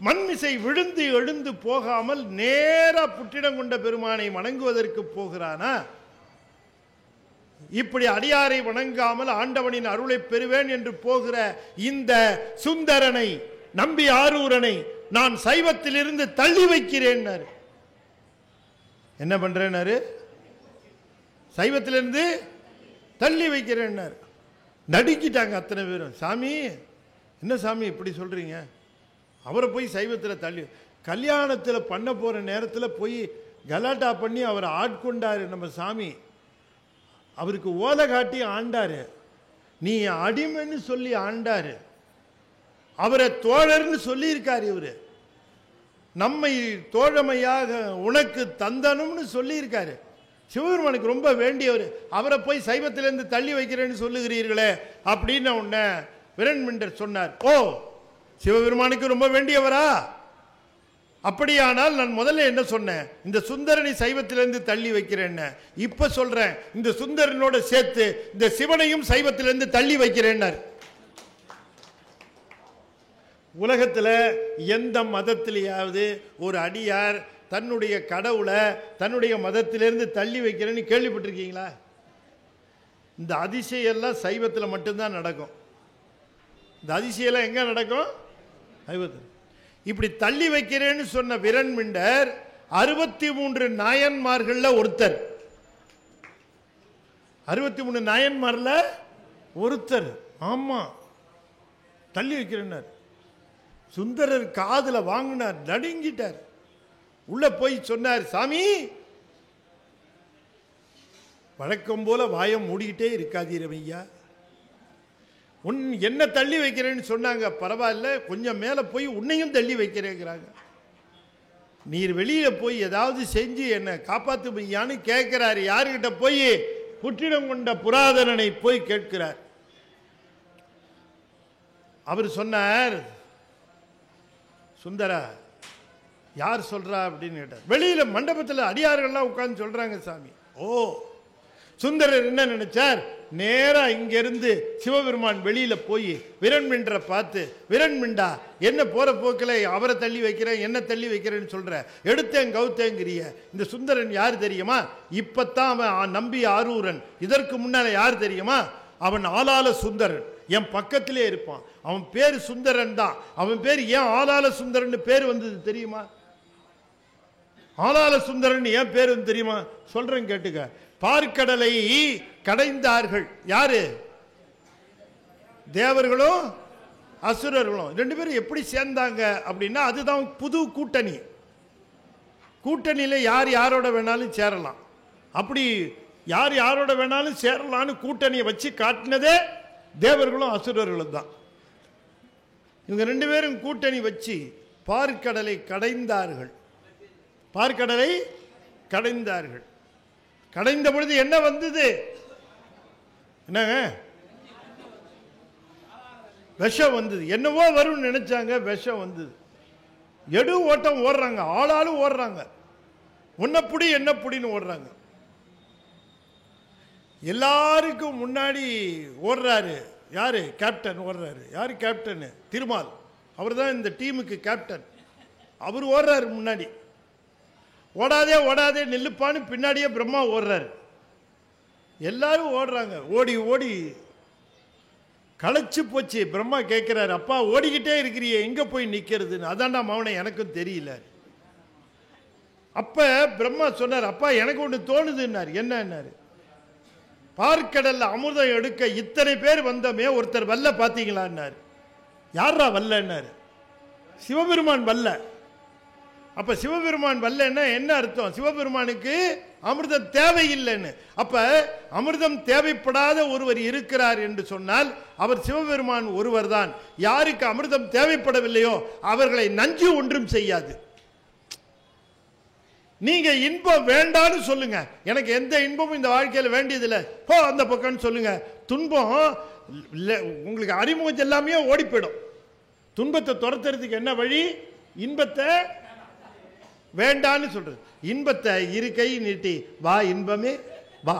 S1: மண்மிசை விழுந்து எழுந்து போகாமல் நேரா புற்றிடம் கொண்ட பெருமானை வணங்குவதற்கு போகிறானா? இப்படி அடியாரை வணங்காமல் ஆண்டவனின் அருளை பெறுவேன் என்று போகிற இந்த சுந்தரனை, நம்பி ஆரூரனை நான் சைவத்திலிருந்து தள்ளி வைக்கிறேன். என்ன பண்றேன்னாரு? சைவத்திலிருந்து தள்ளி வைக்கிறேன். நடுக்கிட்டாங்க அத்தனை பேரும். சாமி என்ன சாமி இப்படி சொல்றீங்க? அவரை போய் சைவத்தில் தள்ளி, கல்யாணத்தில் பண்ண போற நேரத்தில் போய் கலாட்டா பண்ணி அவரை ஆட்கொண்டாரு நம்ம சாமி. அவருக்கு ஓலை காட்டி ஆண்டாரு, நீ அடிமைன்னு சொல்லி ஆண்டாரு, அவரை தோழர்னு சொல்லி இருக்காரு. இவரு நம்மை தோழமையாக உனக்கு தந்தனும்னு சொல்லி இருக்காரு. சிவபெருமானுக்கு ரொம்ப வேண்டியவர், அவரை போய் சைவத்திலிருந்து தள்ளி வைக்கிறேன்னு சொல்லுகிறீர்களே அப்படின்னு உடனே விரண்மிண்டர் சொன்னார். ஓ, சிவபெருமானுக்கு ரொம்ப வேண்டியவரா? அப்படியானால் நான் முதல்ல என்ன சொன்னேன்? இந்த சுந்தரனை சைவத்திலிருந்து தள்ளி வைக்கிறேன். இப்ப சொல்றேன், இந்த சுந்தரனோட சேர்த்து இந்த சிவனையும் சைவத்திலிருந்து தள்ளி வைக்கிறேன். உலகத்தில் எந்த மதத்திலேயாவது ஒரு அடியார் தன்னுடைய கடவுளை தன்னுடைய மதத்திலிருந்து தள்ளி வைக்கிறேன்னு கேள்விப்பட்டிருக்கீங்களா? இந்த அதிசயெல்லாம் சைவத்தில் மட்டும்தான் நடக்கும். இந்த அதிசயெல்லாம் எங்க நடக்கும்? சைவத்தில். இப்படி தள்ளி வைக்கிறேன்னு சொன்ன விரண்மிண்டர் 63 நாயன்மார்கள்ல ஒருத்தர். 63 நாயன்மார்ல ஒருத்தர். ஆமா, தள்ளி வைக்கிறேன்னார். சுந்தரர் காதுல வாங்கினார், நடுங்கிட்டார். உள்ள போய் சொன்னார், சாமி வழக்கம் போல வாயம் மூடிக்கிட்டே இருக்காதீர் ஐயா, என்ன தள்ளி வைக்கிறேன்னு சொன்னாங்க. பரவாயில்ல, கொஞ்சம் மேல போய் உன்னையும் தள்ளி வைக்கிறேங்கிறாங்க. நீர் வெளியில போய் ஏதாவது செஞ்சு என்ன காப்பாத்து பையான்னு கேட்கிறாரு. யாருக்கிட்ட போய்? புற்றிடம் கொண்ட புராதனனை போய் கேட்கிறார். அவர் சொன்னார், சுந்தரா யார் சொல்றா அப்படின்னு கேட்டார். வெளியில மண்டபத்தில் அடியார்கள்லாம் உட்கார்ந்து சொல்றாங்க சாமி. ஓ, சுந்தரர் என்ன நினைச்சார்? நேரா இங்கிருந்து சிவபெருமான் வெளியில போய் விரண்மிண்டரை பார்த்து, விரண்மிண்டா என்ன போற போக்கில் அவரை தள்ளி வைக்கிறேன், என்ன தள்ளி வைக்கிறேன்னு சொல்ற, எடுத்தேன் கவுத்தேங்கிறிய. இந்த சுந்தரன் யார் தெரியுமா? இப்பத்தான் அவன் நம்பி ஆரூரன். இதற்கு முன்னால யார் தெரியுமா? அவன் ஆளால சுந்தரன், என் பக்கத்திலே இருப்பான். அவன் பேரு சுந்தரன் தான். அவன் பேர் ஏன் ஆளால சுந்தரன் பேர் வந்தது தெரியுமா? ஆளால சுந்தரன் ஏன் பேர் வந்து தெரியுமா? சொல்றேன் கேட்டுக்க. பார்க்கடலை கடைந்தார்கள். யாரு? தேவர்களும் அசுரர்களும். ரெண்டு பேரும் எப்படி சேர்ந்தாங்க அப்படின்னா, அதுதான் புது கூட்டணி. கூட்டணியில் யார் யாரோட வேணாலும் சேரலாம். அப்படி யார் யாரோட வேணாலும் சேரலான்னு கூட்டணியை வச்சு காட்டினதே தேவர்களும் அசுரர்களும் தான். இவங்க ரெண்டு பேரும் கூட்டணி வச்சு பார்க்கடலை கடைந்தார்கள். பார்க்கடலை கடைந்தார்கள். கடைந்த பொழுது என்ன வந்தது? என்னங்க? விஷம் வந்தது. என்னவோ வரும்னு நினைச்சாங்க, விஷம் வந்தது. எடு ஓட்டம் ஓடுறாங்க, ஆளாலும் ஓடுறாங்க. உன்னப்புடி என்னப்புடின்னு ஓடுறாங்க. எல்லாருக்கும் முன்னாடி ஓடுறாரு யாரு? கேப்டன் ஓடுறாரு. யாரு கேப்டன்? திருமால். அவர் தான் இந்த டீமுக்கு கேப்டன். அவர் ஓடுறாரு முன்னாடி. ஓடாதே ஓடாதே நில்லுப்பான்னு பின்னாடியே பிரம்மா ஓடுறாரு. எல்லாரும் ஓடுறாங்க. ஓடி ஓடி களைச்சு போச்சு. பிரம்மா கேட்கிறாரு, அப்பா ஓடிக்கிட்டே இருக்கிறியே, எங்க போய் நிக்கிறதுன்னு. அதான்டா மவனை, எனக்கும் தெரியல. அப்ப பிரம்மா சொன்னார், அப்பா எனக்கு ஒன்று தோணுதுன்னாரு. என்னன்னாரு? பார்க்கடல்ல அமிர்தம் எடுக்க இத்தனை பேர் வந்தோமே, ஒருத்தர் வல்ல பார்த்தீங்களான்னாரு. யாரா வல்லன்னாரு? சிவபெருமான் வல்ல. அப்ப சிவபெருமான் வல்லன்னா என்ன அர்த்தம்? சிவபெருமானுக்கு அமிர்தம் தேவையில்லைன்னு. அப்ப அமிர்தம் தேவைப்படாத ஒருவர் இருக்கிறார் என்று சொன்னால் அவர் சிவபெருமான் ஒருவர் தான். யாருக்கு அமிர்தம் தேவைப்படவில்லையோ அவர்களை நஞ்சு ஒன்றும் செய்யாது. நீங்க இன்பம் வேண்டான்னு சொல்லுங்க, எனக்கு எந்த இன்பமும் இந்த வாழ்க்கையில் வேண்டியதில்லை, போ அந்த பக்கம்னு சொல்லுங்க. துன்பம் உங்களுக்கு அறிமுகம் எல்லாமே ஓடி போயிடும். துன்பத்தை துரத்துறதுக்கு என்ன வழி? இன்பத்தை வேண்டான்னு சொல்றது. இன்பத்தை இரு கை நீட்டி வா இன்பமே வா,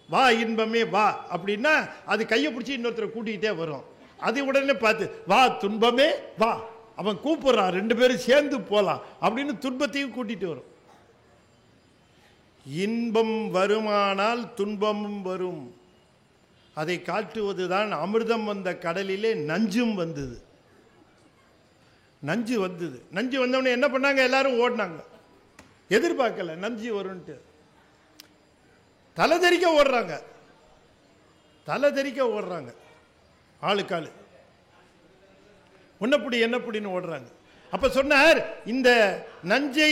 S1: வா இன்பமே வா அப்படின்னா அது கையை பிடிச்சி இன்னொருத்தரை கூட்டிகிட்டே வரும். அது உடனே பார்த்து வா துன்பமே வா, அவன் கூப்பிடுறான், ரெண்டு பேரும் சேர்ந்து போலாம் அப்படின்னு துன்பத்தையும் கூட்டிட்டு வரும். இன்பம் வருமானால் துன்பமும் வரும். அதை காட்டுவதுதான் அமிர்தம் வந்த கடலிலே நஞ்சும் வந்தது. நஞ்சு வந்தது. நஞ்சு வந்தவொடனே என்ன பண்ணாங்க? எல்லாரும் ஓடினாங்க. எதிர்பார்க்கல நஞ்சு வரும்ட்டு. தலை தெறிக்க ஓடுறாங்க, தலை தெறிக்க ஓடுறாங்க. ஆளுக்காளு உன்னப்படி என்னப்படின்னு ஓடுறாங்க. அப்ப சொன்னார், இந்த நஞ்சை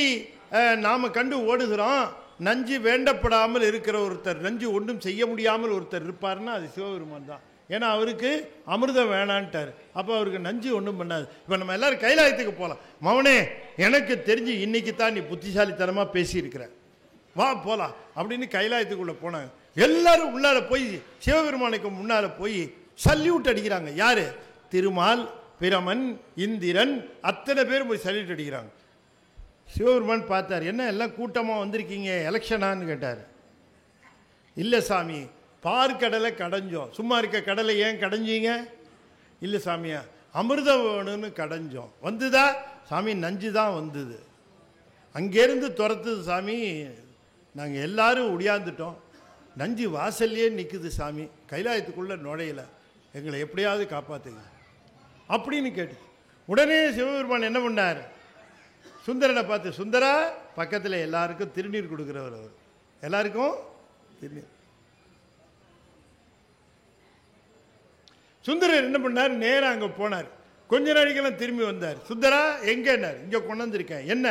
S1: நாம கண்டு ஓடுகிறோம். நஞ்சு வேண்டப்படாமல் இருக்கிற ஒருத்தர், நஞ்சு ஒன்றும் செய்ய முடியாமல் ஒருத்தர் இருப்பார்னா அது சிவபெருமான் தான். ஏன்னா அவருக்கு அமிர்தம் வேணான்ட்டார். அப்போ அவருக்கு நஞ்சு ஒன்றும் பண்ணாது. இப்போ நம்ம எல்லாரும் கைலாயத்துக்கு போகலாம். மவனே, எனக்கு தெரிஞ்சு இன்னைக்கு தான் நீ புத்திசாலித்தனமாக பேசியிருக்கிற, வா போகலாம் அப்படின்னு கைலாயத்துக்குள்ளே போனாங்க. எல்லாரும் உள்ளார போய் சிவபெருமானுக்கு முன்னால் போய் சல்யூட் அடிக்கிறாங்க. யாரு? திருமால், பிரமன், இந்திரன், அத்தனை பேரும் போய் சல்யூட் அடிக்கிறாங்க. சிவபெருமான் பார்த்தார், என்ன எல்லாம் கூட்டமாக வந்திருக்கீங்க, எலெக்ஷனான்னு கேட்டார். இல்லை சாமி, பார்க்கடலை கடைஞ்சோம். சும்மா இருக்க கடலை ஏன் கடைஞ்சீங்க? இல்லை சாமியா, அமிர்தம் வேணும்னு கடைஞ்சோம். வந்துதா சாமி? நஞ்சு தான் வந்தது. அங்கேருந்து துரத்துது சாமி, நாங்கள் எல்லாரும் ஒடியாந்துட்டோம். நஞ்சு வாசல்லையே நிற்குது சாமி, கைலாயத்துக்குள்ளே நுழையலை, எங்களை எப்படியாவது காப்பாற்றுங்க அப்படின்னு கேட்டு உடனே சிவபெருமான் என்ன பண்ணார்? சுந்தரனை பார்த்து, சுந்தரா, பக்கத்தில் எல்லாருக்கும் திருநீர் கொடுக்குறவர் அவர். எல்லாருக்கும் திருநீர். சுந்தரர் என்ன பண்ணார்? நேராக அங்கே போனார். கொஞ்ச நாளைக்கெல்லாம் திரும்பி வந்தார். சுந்தரா எங்கன்னார்? இங்கே கொண்டு வந்திருக்கேன். என்ன?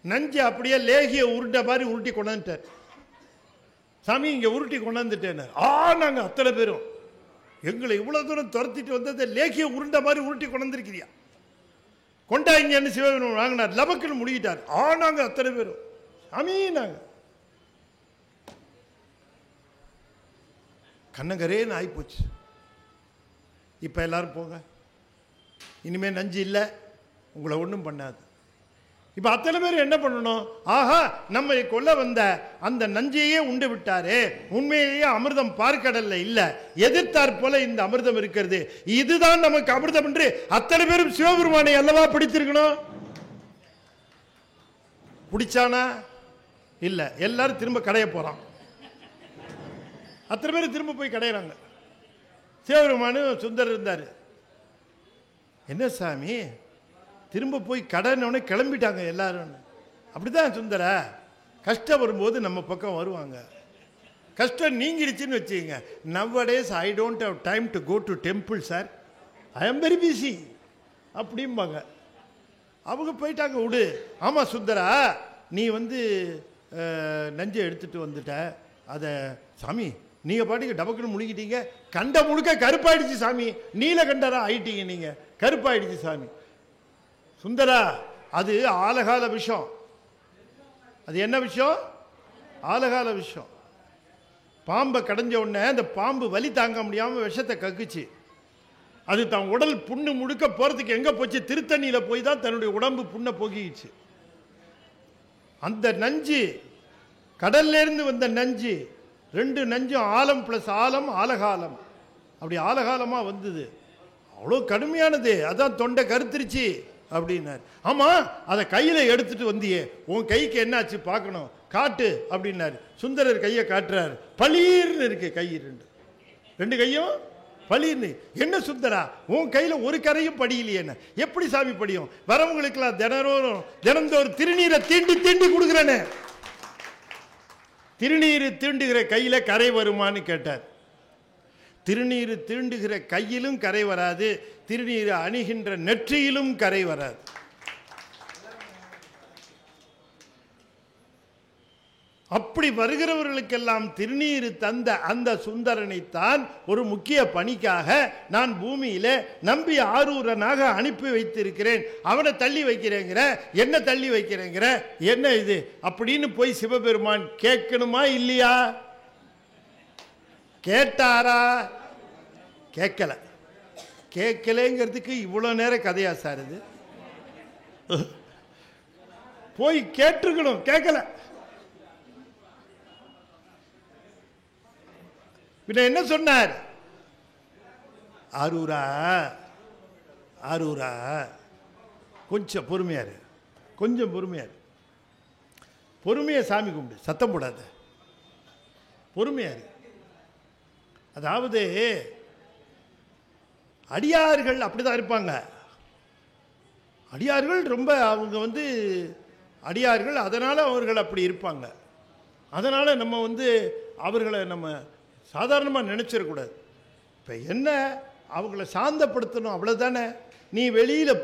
S1: நஞ்சு அப்படியே லேகிய உருட்ட மாதிரி உருட்டி கொண்டாந்துட்டார். சாமி இங்கே உருட்டி கொண்டாந்துட்டேன். நாங்கள் அத்தனை பேரும் எங்களை இவ்வளோ தூரம் துரத்திட்டு வந்ததை லேகிய உருண்ட மாதிரி உருட்டி கொண்டாந்துருக்கிறியா, கொண்டாங்கன்னு சிவபெருமான் வாங்கினார். லபக்குன்னு முடிக்கிட்டார். நாங்கள் அத்தனை பேரும் சாமி நாங்கள் கண்ணகரேன்னு ஆகிப்போச்சு. இப்போ எல்லாரும் போங்க, இனிமேல் நஞ்சு இல்லை, உங்களை ஒன்றும் பண்ணாது. இப்போ அத்தனை பேர் என்ன பண்ணணும்? ஆஹா, நம்ம கொல்ல வந்த அந்த நஞ்சையே உண்டு விட்டாரே, உண்மையிலேயே அமிர்தம் பார்க்கடல்ல இல்லை, எதிர்த்தாற் போல இந்த அமிர்தம் இருக்கிறது, இதுதான் நமக்கு அமிர்தம் என்று அத்தனை பேரும் சிவபெருமானை அல்லவா பிடித்திருக்கணும். பிடிச்சானா? இல்லை. எல்லாரும் திரும்ப கடைய போறான். அத்தனை பேர் திரும்ப போய் கடையிறாங்க. சிவபெருமானு சுந்தரர் இருந்தார். என்ன சாமி, திரும்ப போய் கடைன்னு கிளம்பிட்டாங்க எல்லாரும். அப்படிதான் சுந்தர, கஷ்டம் வரும்போது நம்ம பக்கம் வருவாங்க. கஷ்டம் நீங்கிடுச்சுன்னு வச்சுக்கோங்க, nowadays I don't have time to go to temple sir, I am very busy அப்படிம்பாங்க. அவங்க போயிட்டாங்க, விடு. ஆமாம் சுந்தரா, நீ நஞ்சை எடுத்துகிட்டு வந்துட்ட, அதை சாமி நீங்கள் பாட்டுக்கு டபக்குன்னு முழுகிட்டீங்க, கண்ட முழுக்க கருப்பாயிடுச்சு சாமி, நீலகண்டரா ஆயிட்டீங்க, நீங்கள் கருப்பாயிடுச்சு சாமி. சுந்தரா, அது ஆலகால விஷயம். அது என்ன விஷயம்? ஆலகால விஷயம். பாம்பை கடைஞ்ச உடனே அந்த பாம்பு வலி தாங்க முடியாமல் விஷத்தை கக்குச்சு. அது தன் உடல் புண்ணு முழுக்க போகிறதுக்கு எங்கே போச்சு? திருத்தண்ணியில் போய் தான் தன்னுடைய உடம்பு புண்ணை போக்கிச்சு. அந்த நஞ்சு, கடல்லேருந்து வந்த நஞ்சு, ரெண்டு நஞ்சும் ஆலம் ப்ளஸ் ஆலம், ஆலகாலம். அப்படி ஆலகாலமாக வந்தது, அவ்வளோ கடுமையானது. அதான் தொண்டை கருத்துருச்சு அப்படின்னார். ஆமாம், அதை கையில் எடுத்துட்டு வந்தியே, உன் கைக்கு என்னாச்சு பார்க்கணும், காட்டு அப்படின்னாரு. சுந்தரர் கையை காட்டுறாரு, பளீர்னு இருக்கு கை, ரெண்டு கையும் பளீர்னு. என்ன சுந்தரா, உன் கையில் ஒரு கரையும் படியிலையே, என்ன எப்படி சாமி படியும்? வரவங்களுக்கெல்லாம் தினந்தோறும் திருநீரை தீண்டி தீண்டி கொடுக்குறேன்னு. திருநீர் தீண்டுகிற கையில் கரை வருமானு கேட்டார். திருநீர் தீண்டுகிற கையிலும் கரை வராது, திருநீர் அணிகின்ற நெற்றியிலும் கரை வராது. அப்படி வருகிறவர்களுக்கெல்லாம் திருநீர் தந்த அந்த சுந்தரனைத்தான் ஒரு முக்கிய பணிக்காக நான் பூமியில நம்பி ஆரூரனாக அனுப்பி வைத்திருக்கிறேன். அவனை தள்ளி வைக்கிறேங்கிற, என்ன தள்ளி வைக்கிறேங்கிற, என்ன இது அப்படின்னு போய் சிவபெருமான் கேட்கணுமா இல்லையா? கேட்டாரா? கேட்கல. கேட்கலங்கிறதுக்கு இவ்வளோ நேரம் கதையா சார் இது? போய் கேட்டிருக்கணும், கேட்கல. பின்ன என்ன சொன்னார்? ஆரூரா, ஆரூரா, கொஞ்சம் பொறுமையாரு, கொஞ்சம் பொறுமையாரு. பொறுமையை சாமி கும்பிடு, சத்தம் போடாத, பொறுமையாரு. அதாவது அடியார்கள் அப்படிதான் இருப்பாங்க. அடியார்கள் ரொம்ப அவங்க அடியார்கள், அதனால் அவர்கள் அப்படி இருப்பாங்க. அதனால் நம்ம அவர்களை நம்ம சாதாரணமாக நினச்சிடக்கூடாது. இப்போ என்ன, அவங்கள சாந்தப்படுத்தணும், அவ்வளோதானே. நீ வெளியில்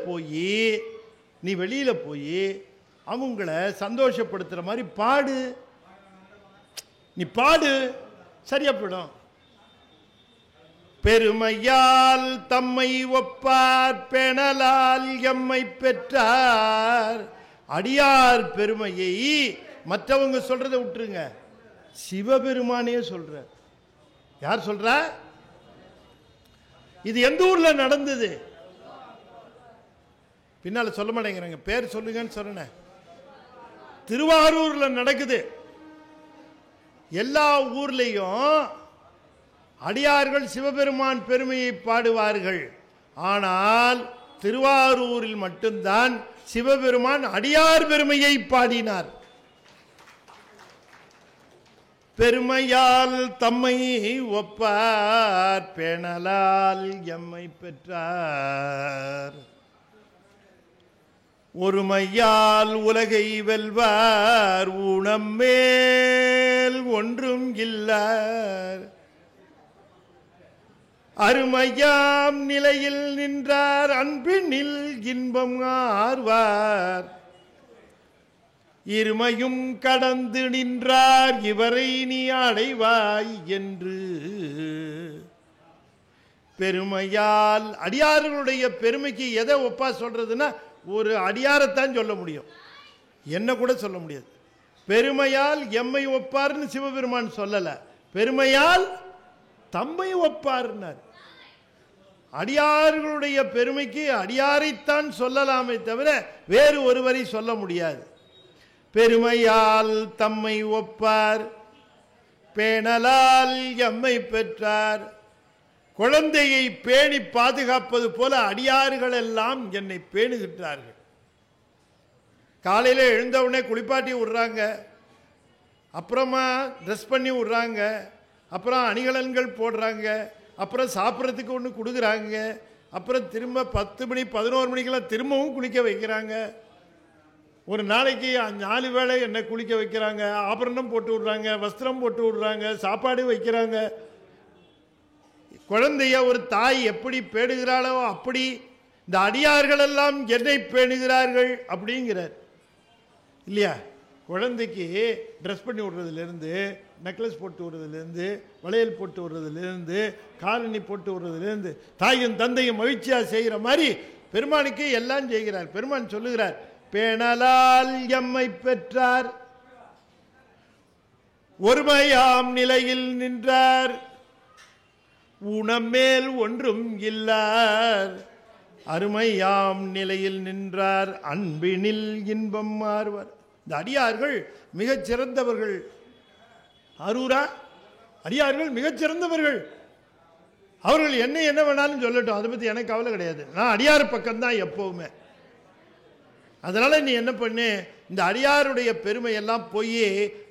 S1: போய் அவங்கள சந்தோஷப்படுத்துகிற மாதிரி பாடு, நீ பாடு, சரியா போயிடும். பெருமையால் தம்மை ஒப்பார், பெணலால் எம்மை பெற்றார். அடியார் பெருமையை மற்றவங்க சொல்றதை விட்டுருங்க, சிவபெருமானே சொல்ற. யார் சொல்ற? இது எந்த ஊர்ல நடந்தது? பின்னால சொல்ல மாட்டேங்கிறாங்க, பேர் சொல்லுங்கன்னு சொன்னேன். திருவாரூர்ல நடக்குது. எல்லா ஊர்லயும் அடியார்கள் சிவபெருமான் பெருமையை பாடுவார்கள். ஆனால் திருவாரூரில் மட்டும்தான் சிவபெருமான் அடியார் பெருமையை பாடினார். பெருமையால் தம்மை ஒப்பார், பேணலால் எம்மை பெற்றார். ஒருமையால் உலகை வெல்வார், ஊனம்மேல் ஒன்றும் இல்லார். அருமையாம் நிலையில் நின்றார், அன்பினில் இன்பம் ஆர்வார். இருமையும் கடந்து நின்றார், இவரை நீ அடைவாய் என்று. பெருமையால், அடியார்களுடைய பெருமைக்கு எதை ஒப்பா சொல்றதுன்னா, ஒரு அடியாரத்தான் சொல்ல முடியும், என்ன கூட சொல்ல முடியாது. பெருமையால் எம்மை ஒப்பார்னு சிவபெருமான் சொல்லல, பெருமையால் தம்மை ஒப்பார்னார். அடியார்களுடைய பெருமைக்கு அடியாரைத்தான் சொல்லலாமே தவிர வேறு ஒருவரை சொல்ல முடியாது. பெருமையால் தம்மை ஒப்பார், பேணலால் எம்மை பெற்றார். குழந்தையை பேணி பாதுகாப்பது போல அடியார்கள் எல்லாம் என்னை பேணுகின்றார்கள். காலையில் எழுந்தவுடனே குளிப்பாட்டி விடுறாங்க, அப்புறமா ட்ரெஸ் பண்ணி விடுறாங்க, அப்புறம் அணிகலன்கள் போடுறாங்க, அப்புறம் சாப்பிட்றதுக்கு ஒன்று கொடுக்குறாங்க, அப்புறம் திரும்ப 10 மணி 11 மணிக்கெல்லாம் திரும்பவும் குளிக்க வைக்கிறாங்க. ஒரு நாளைக்கு 4 வேளை என்ன குளிக்க வைக்கிறாங்க, ஆபரணம் போட்டு விடுறாங்க, வஸ்திரம் போட்டு விடுறாங்க, சாப்பாடு வைக்கிறாங்க. குழந்தைய ஒரு தாய் எப்படி பேணுகிறாளோ அப்படி இந்த அடியார்கள் எல்லாம் என்னை பேணுகிறார்கள் அப்படிங்கிறார் இல்லையா? குழந்தைக்கு ட்ரெஸ் பண்ணி விடுறதுலேருந்து, நெக்லஸ் போட்டு விடுறதுலேருந்து, வளையல் போட்டு விடுறதுலேருந்து, காலணி போட்டு விடுறதுலேருந்து, தாயும் தந்தையும் மகிழ்ச்சியாக செய்கிற மாதிரி பெருமானுக்கு எல்லாம் செய்கிறார். பெருமான் சொல்லுகிறார், பேணலால் எம்மை பெற்றார், ஒருமையாம் நிலையில் நின்றார், உணமேல் ஒன்றும் இல்லார், அருமையாம் நிலையில் நின்றார், அன்பினில் இன்பம் மாறுவார். இந்த அடியார்கள் மிகச் சிறந்தவர்கள். அரூரா, அடியார்கள் மிகச் சிறந்தவர்கள். அவர்கள் என்ன வேணாலும் சொல்லட்டும், அதை பற்றி எனக்கு கவலை கிடையாது. நான் அடியார் பக்கம்தான் எப்பவுமே. அதனால நீ என்ன பண்ணு, இந்த அடியாருடைய பெருமை எல்லாம் போய்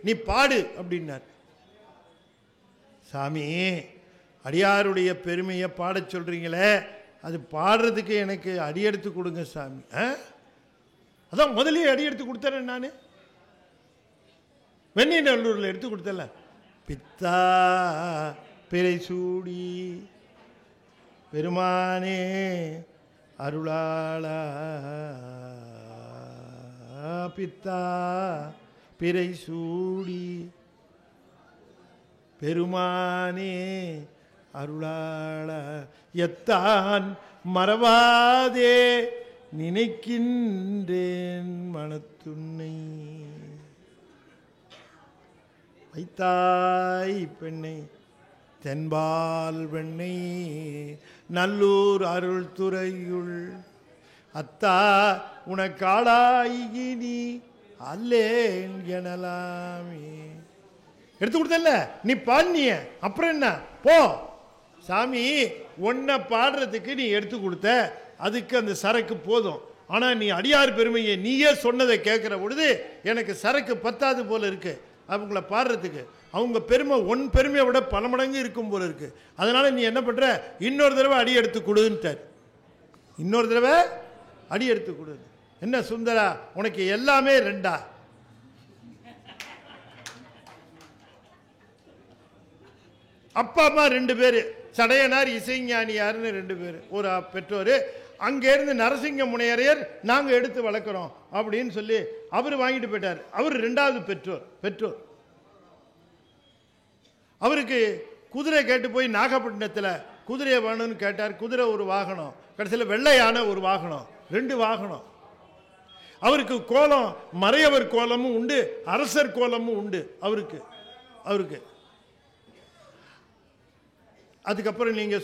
S1: நீ பாடு அப்படின்னார். சாமி, அடியாருடைய பெருமையை பாடச் சொல்றீங்களே, அது பாடுறதுக்கு எனக்கு அடி எடுத்து கொடுங்க சாமி. அதான் முதலே அடி எடுத்து கொடுத்தேன். நான் வெண்ணிநல்லூரில் எடுத்து கொடுத்தல, பித்தா பிறை சூடி பெருமானே அருளாளா, பித்தா பிறை சூடி பெருமானே அருளாள, எத்தான் மறவாதே நினைக்கின்றேன் மனத்துன்னை, வைத்தாய் பெண்ணை தென்பால் வெண்ணை நல்லூர் அருள் துறையுள், அத்தா உனக்காளாயி நீ அல்லேன் எனலாமே. எடுத்து கொடுத்தல, நீ பாடினிய, அப்புறம் என்ன போ. சாமி, உன்னை பாடுறதுக்கு நீ எடுத்து கொடுத்த, அதுக்கு அந்த சரக்கு போதும். ஆனா நீ அடியார் பெருமையை நீயே சொன்னதை கேட்கிற பொழுது எனக்கு சரக்கு பத்தாது போல இருக்கு. அவங்கள பாடுறதுக்கு அவங்க பெருமை உன் பெருமையை விட பல மடங்கு இருக்கும் போல இருக்கு. அதனால நீ என்ன பண்ற, இன்னொரு தடவை அடி எடுத்து கொடுன்ட்டார். இன்னொரு தடவை அடி எடுத்து கொடு. என்ன சுந்தரா, உனக்கு எல்லாமே ரெண்டா? அப்பா அம்மா 2 பேரு, சடையனார் இசைஞானியார்னு 2 பேர், ஒரு பெற்றோர். அங்கேருந்து நரசிங்க முனையரையர் நாங்க எடுத்து வளர்க்குறோம் அப்படின்னு சொல்லி அவர் வாங்கிட்டு போயிட்டார். அவர் 2வது பெற்றோர். அவருக்கு குதிரை கேட்டு போய் நாகப்பட்டினத்தில் குதிரையை வேணும்னு கேட்டார். குதிரை ஒரு வாகனம், கடைசியில் வெள்ளையான ஒரு வாகனம், 2 வாகனம். அவருக்கு கோலம், மறையவர் கோலமும் உண்டு, அரசர் கோலமும் உண்டு அவருக்கு. அதுக்கப்புறம் நீங்க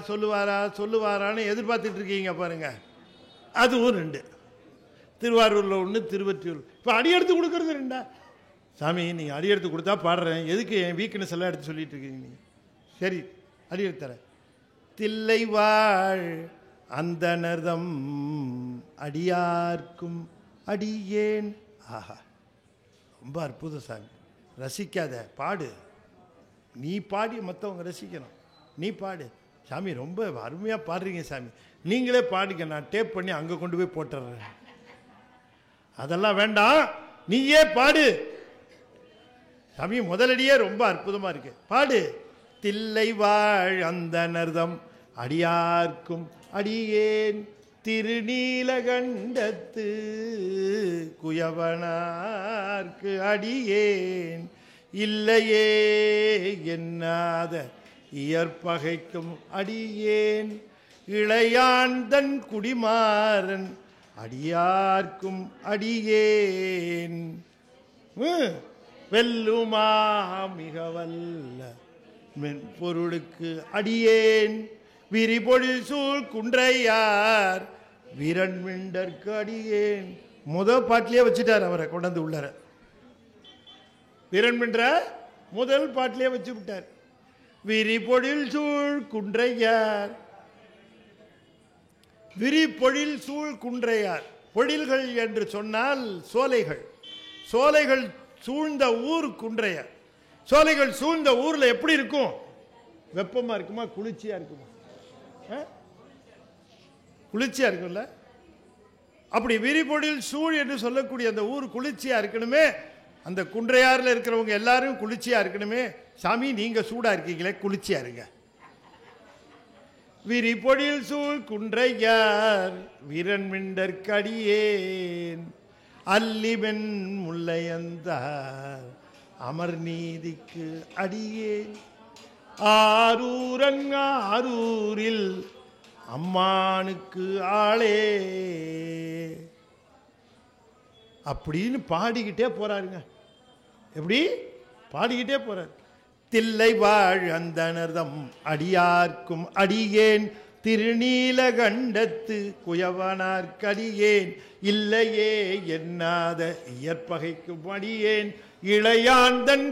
S1: சொல்லுவாரான்னு எதிர்பார்த்துட்டு இருக்கீங்க பாருங்க. அதுவும் 2, திருவாரூர்ல 1, திருவற்றியூர். இப்ப அடி எடுத்து கொடுக்கறது 2. சாமி, நீங்க அடி எடுத்து கொடுத்தா பாடுறேன், எதுக்கு என் வீக்னஸ் எல்லாம் எடுத்து சொல்லிட்டு இருக்கீங்க நீங்க? சரி, அடி எடுத்து தரேன். தில்லை வாழ் அந்தனர்தம் அடியார்க்கும் அடியேன். ஆஹா, ரொம்ப அற்புதம் சாமி. ரசிக்காத, பாடு. நீ பாடி மற்றவங்க ரசிக்கணும். நீ பாடு சாமி, ரொம்ப அருமையாக பாடுறீங்க சாமி, நீங்களே பாடுங்க, நான் டேப் பண்ணி அங்கே கொண்டு போய் போட்டுறேன். அதெல்லாம் வேண்டாம், நீயே பாடு சாமி. முதலடியே ரொம்ப அற்புதமாக இருக்கு, பாடு. தில்லை வாழ் அந்தனர்தம் அடியார்க்கும் அடியேன், திருநீலகண்டத்து குயவனார்க்கு அடியேன், இல்லையே என்னாத இயற்பகைக்கும் அடியேன், இளையாண்தன் குடிமாறன் அடியார்க்கும் அடியேன், வெல்லுமா மிக வல்ல மென்பொருளுக்கு அடியேன், விரிபொழில் சூழ் குன்றையார் வீரன்மிண்டற்கு அடியேன். பாட்டிலே வச்சுட்டார் அவரை கொண்டாந்து உள்ளார. வீரன்மின்ற முதல் பாட்டிலே வச்சு விட்டார். விரிபொழில் சூழ் குன்றையார், விரிபொழில் சூழ் குன்றையார். பொழில்கள் என்று சொன்னால் சோலைகள், சோலைகள் சூழ்ந்த ஊர் குன்றையார். சோலைகள் சூழ்ந்த ஊர்ல எப்படி இருக்கும்? வெப்பமா இருக்குமா, குளிர்ச்சியா இருக்குமா? குளிர்ச்சியா இருக்கும்ல. அப்படி விரிபொழில் சூழ் என்று சொல்லக்கூடிய அந்த ஊர் குளிர்ச்சியா இருக்கணுமே, அந்த குன்றையாறுல இருக்கிறவங்க எல்லாரும் குளிர்ச்சியா இருக்கணுமே. சாமி நீங்க சூடா இருக்கீங்களே, குளிர்ச்சியா இருங்க. விரிபொழில் சூழ் குன்றையார் வீரன்மிண்டற்கடியேன் அல்லிமென் முல்லையந்தார் அமர் நீதிக்கு அடியேன் ஆரூரன் ஆரூரில் அம்மானுக்கு ஆளே அப்படின்னு பாடிக்கிட்டே போறாருங்க. எப்படி பாடிக்கிட்டே போறார். தில்லை வாழ் அந்தனர்தம் அடியார்க்கும் அடியேன் திருநீலகண்டத்து குயவனார்க்கடியேன் இல்லையே எண்ணாத இயற்பகைக்கும் அடியேன் இளையாந்தன்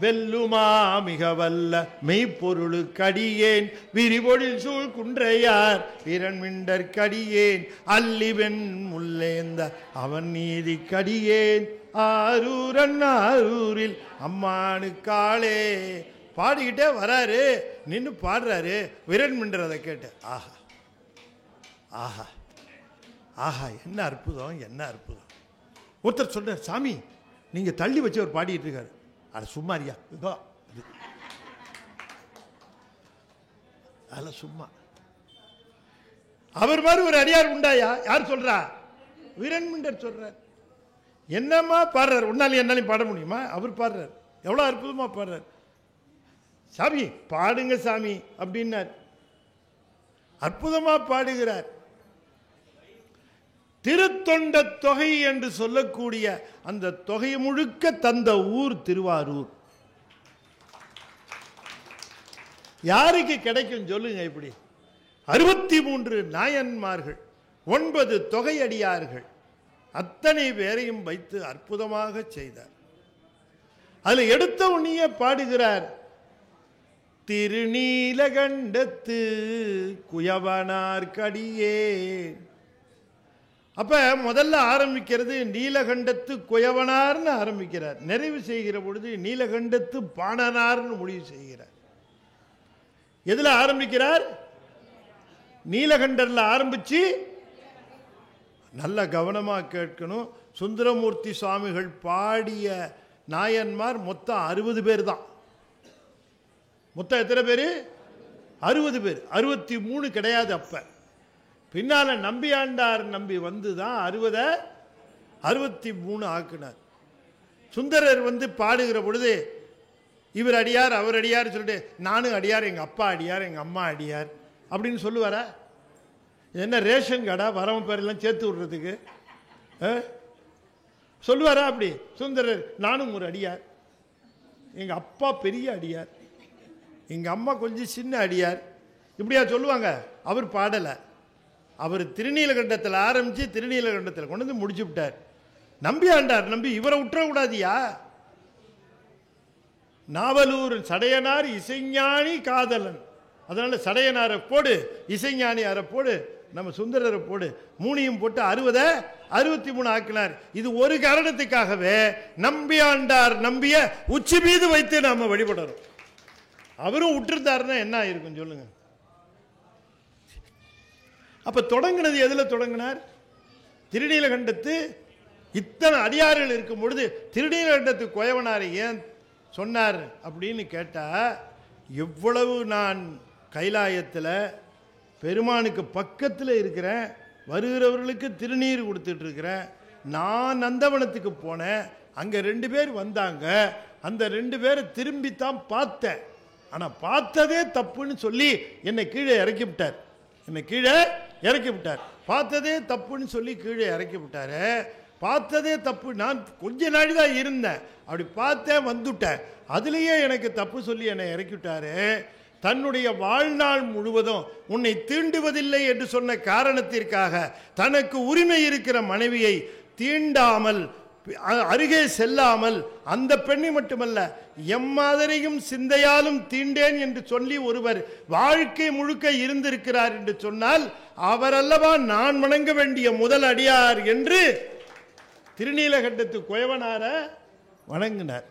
S1: வெல்லுமா மிக வல்ல மெய்ப்பொருளுக்கடியேன் விரிபொழில் சூழ் குன்றையார் வீரன்மிண்டற்கடியேன் அல்லிவென் முல்லேந்த அவன் நீதிக்கடியேன் ஆரூரன் ஆரூரில் அம்மானுக்காளே பாடிக்கிட்டே வராரு. நின்று பாடுறாரு. வீரன்மிண்டர் கேட்டு ஆஹா ஆஹா ஆஹா என்ன அற்புதம், என்ன அற்புதம். ஒருத்தர் சொல்றார், சாமி நீங்க தள்ளி வச்சு அவர் பாடிட்டு இருக்காரு. அட சும்மாரியா, அல்ல சும்மா. அவர் மாதிரி ஒரு அடியார் உண்டாயா? யார் சொல்றா? வீரன்மிண்டர் சொல்றார். என்னமா பாடுறார், உன்னாலும் என்னாலையும் பாட முடியுமா? அவர் பாடுறார், எவ்வளவு அற்புதமா பாடுறார். சாமி பாடுங்க சாமி அப்படின்னார். அற்புதமா பாடுகிறார். திருத்தொண்ட தொகை என்று சொல்லக்கூடிய அந்த தொகை முழுக்க தந்த ஊர் திருவாரூர். யாருக்கு கிடைக்கும் சொல்லுங்க? இப்படி 63 நாயன்மார்கள், 9 தொகையடியார்கள், அத்தனை பேரையும் வைத்து அற்புதமாக செய்தார். அதில் எடுத்த உடனே பாடுகிறார், திருநீலகண்டத்து குயவனார்க்கடியே. அப்ப முதல்ல ஆரம்பிக்கிறது நீலகண்டத்து குயவனார்னு ஆரம்பிக்கிறார். நிறைவு செய்கிற பொழுது நீலகண்டத்து பாணனார்னு முடிவு செய்கிறார். எதுல ஆரம்பிக்கிறார்? நீலகண்டர்ல ஆரம்பிச்சு, நல்ல கவனமா கேட்கணும். சுந்தரமூர்த்தி சுவாமிகள் பாடிய நாயன்மார் மொத்தம் 60 பேர் தான். மொத்தம் எத்தனை பேரு? 60 பேர். 63 கிடையாது. அப்ப பின்னால நம்பி ஆண்டார் நம்பி வந்துதான் 63 ஆக்கினார். சுந்தரர் வந்து பாடுகிற பொழுது இவர் அடியார் அவர் அடியார் சொல்லிட்டு, நானும் அடியார், எங்க அப்பா அடியார், எங்க அம்மா அடியார் அப்படின்னு சொல்லுவாரா? என்ன ரேஷன் கடை வரவன் பேரெல்லாம் சேர்த்து விடுறதுக்கு சொல்லுவாரா? அப்படி சுந்தரர் நானும் ஒரு அடியார், எங்க அப்பா பெரிய அடியார், எங்க அம்மா கொஞ்சம் சின்ன அடியார், இப்படியா சொல்லுவாங்க? அவர் பாடலை. அவர் திருநீலகண்டத்தில் ஆரம்பிச்சு திருநீலகண்டத்தில் கொண்டு வந்து முடிச்சு விட்டார். நம்பி ஆண்டார் நம்பி இவரை விட்டுறக்கூடாதியா? நாவலூர் சடையனார் இசைஞானி காதலன். அதனால சடையனாரை போடு, இசைஞானியாரை போடு, நம்ம சுந்தரரை போடு, மூணையும் போட்டு 63 ஆக்கினார். இது ஒரு காரணத்துக்காகவே நம்பி ஆண்டார் நம்பிய உச்சி மீது வைத்து நாம வழிபடணும். அவரும் விட்டுருந்தாருன்னா என்ன ஆயிருக்கும் சொல்லுங்க? அப்ப தொடங்கினது எதுல தொடங்கினார்? திருநீலகண்டத்து இத்தனை அடியார்கள் இருக்கும் பொழுது திருநீலகண்டத்து குயவனாரை ஏன் சொன்னார் அப்படின்னு கேட்டா, எவ்வளவு நான் கைலாயத்தில் பெருமானுக்கு பக்கத்தில் இருக்கிறேன், வருகிறவர்களுக்கு திருநீர் கொடுத்துட்டு இருக்கிறேன். நான் நந்தவனத்துக்கு போனேன், அங்கே 2 பேர் வந்தாங்க, அந்த 2 பேரை திரும்பித்தான் பார்த்தேன். ஆனால் பார்த்ததே தப்புன்னு சொல்லி என்னை கீழே இறக்கி விட்டார். பார்த்ததே தப்புன்னு சொல்லி கீழே இறக்கி விட்டாரு. பார்த்ததே தப்பு. நான் கொஞ்ச நாள் தான் இருந்தேன், அப்படி பார்த்தேன், வந்துட்டேன். அதுலேயே எனக்கு தப்பு சொல்லி என்னை இறக்கிவிட்டாரு. தன்னுடைய வாழ்நாள் முழுவதும் உன்னை தீண்டுவதில்லை என்று சொன்ன காரணத்திற்காக தனக்கு உரிமை இருக்கிற மனைவியை தீண்டாமல், அருகே செல்லாமல், அந்த பெண்ணை மட்டுமல்ல எம்மாதிரியும் சிந்தையாலும் தீண்டேன் என்று சொல்லி ஒருவர் வாழ்க்கை முழுக்க இருந்திருக்கிறார் என்று சொன்னால் அவரல்லவா நான் வணங்க வேண்டிய முதல் அடியார் என்று திருநீலகண்டத்து குயவனார வணங்கினார்.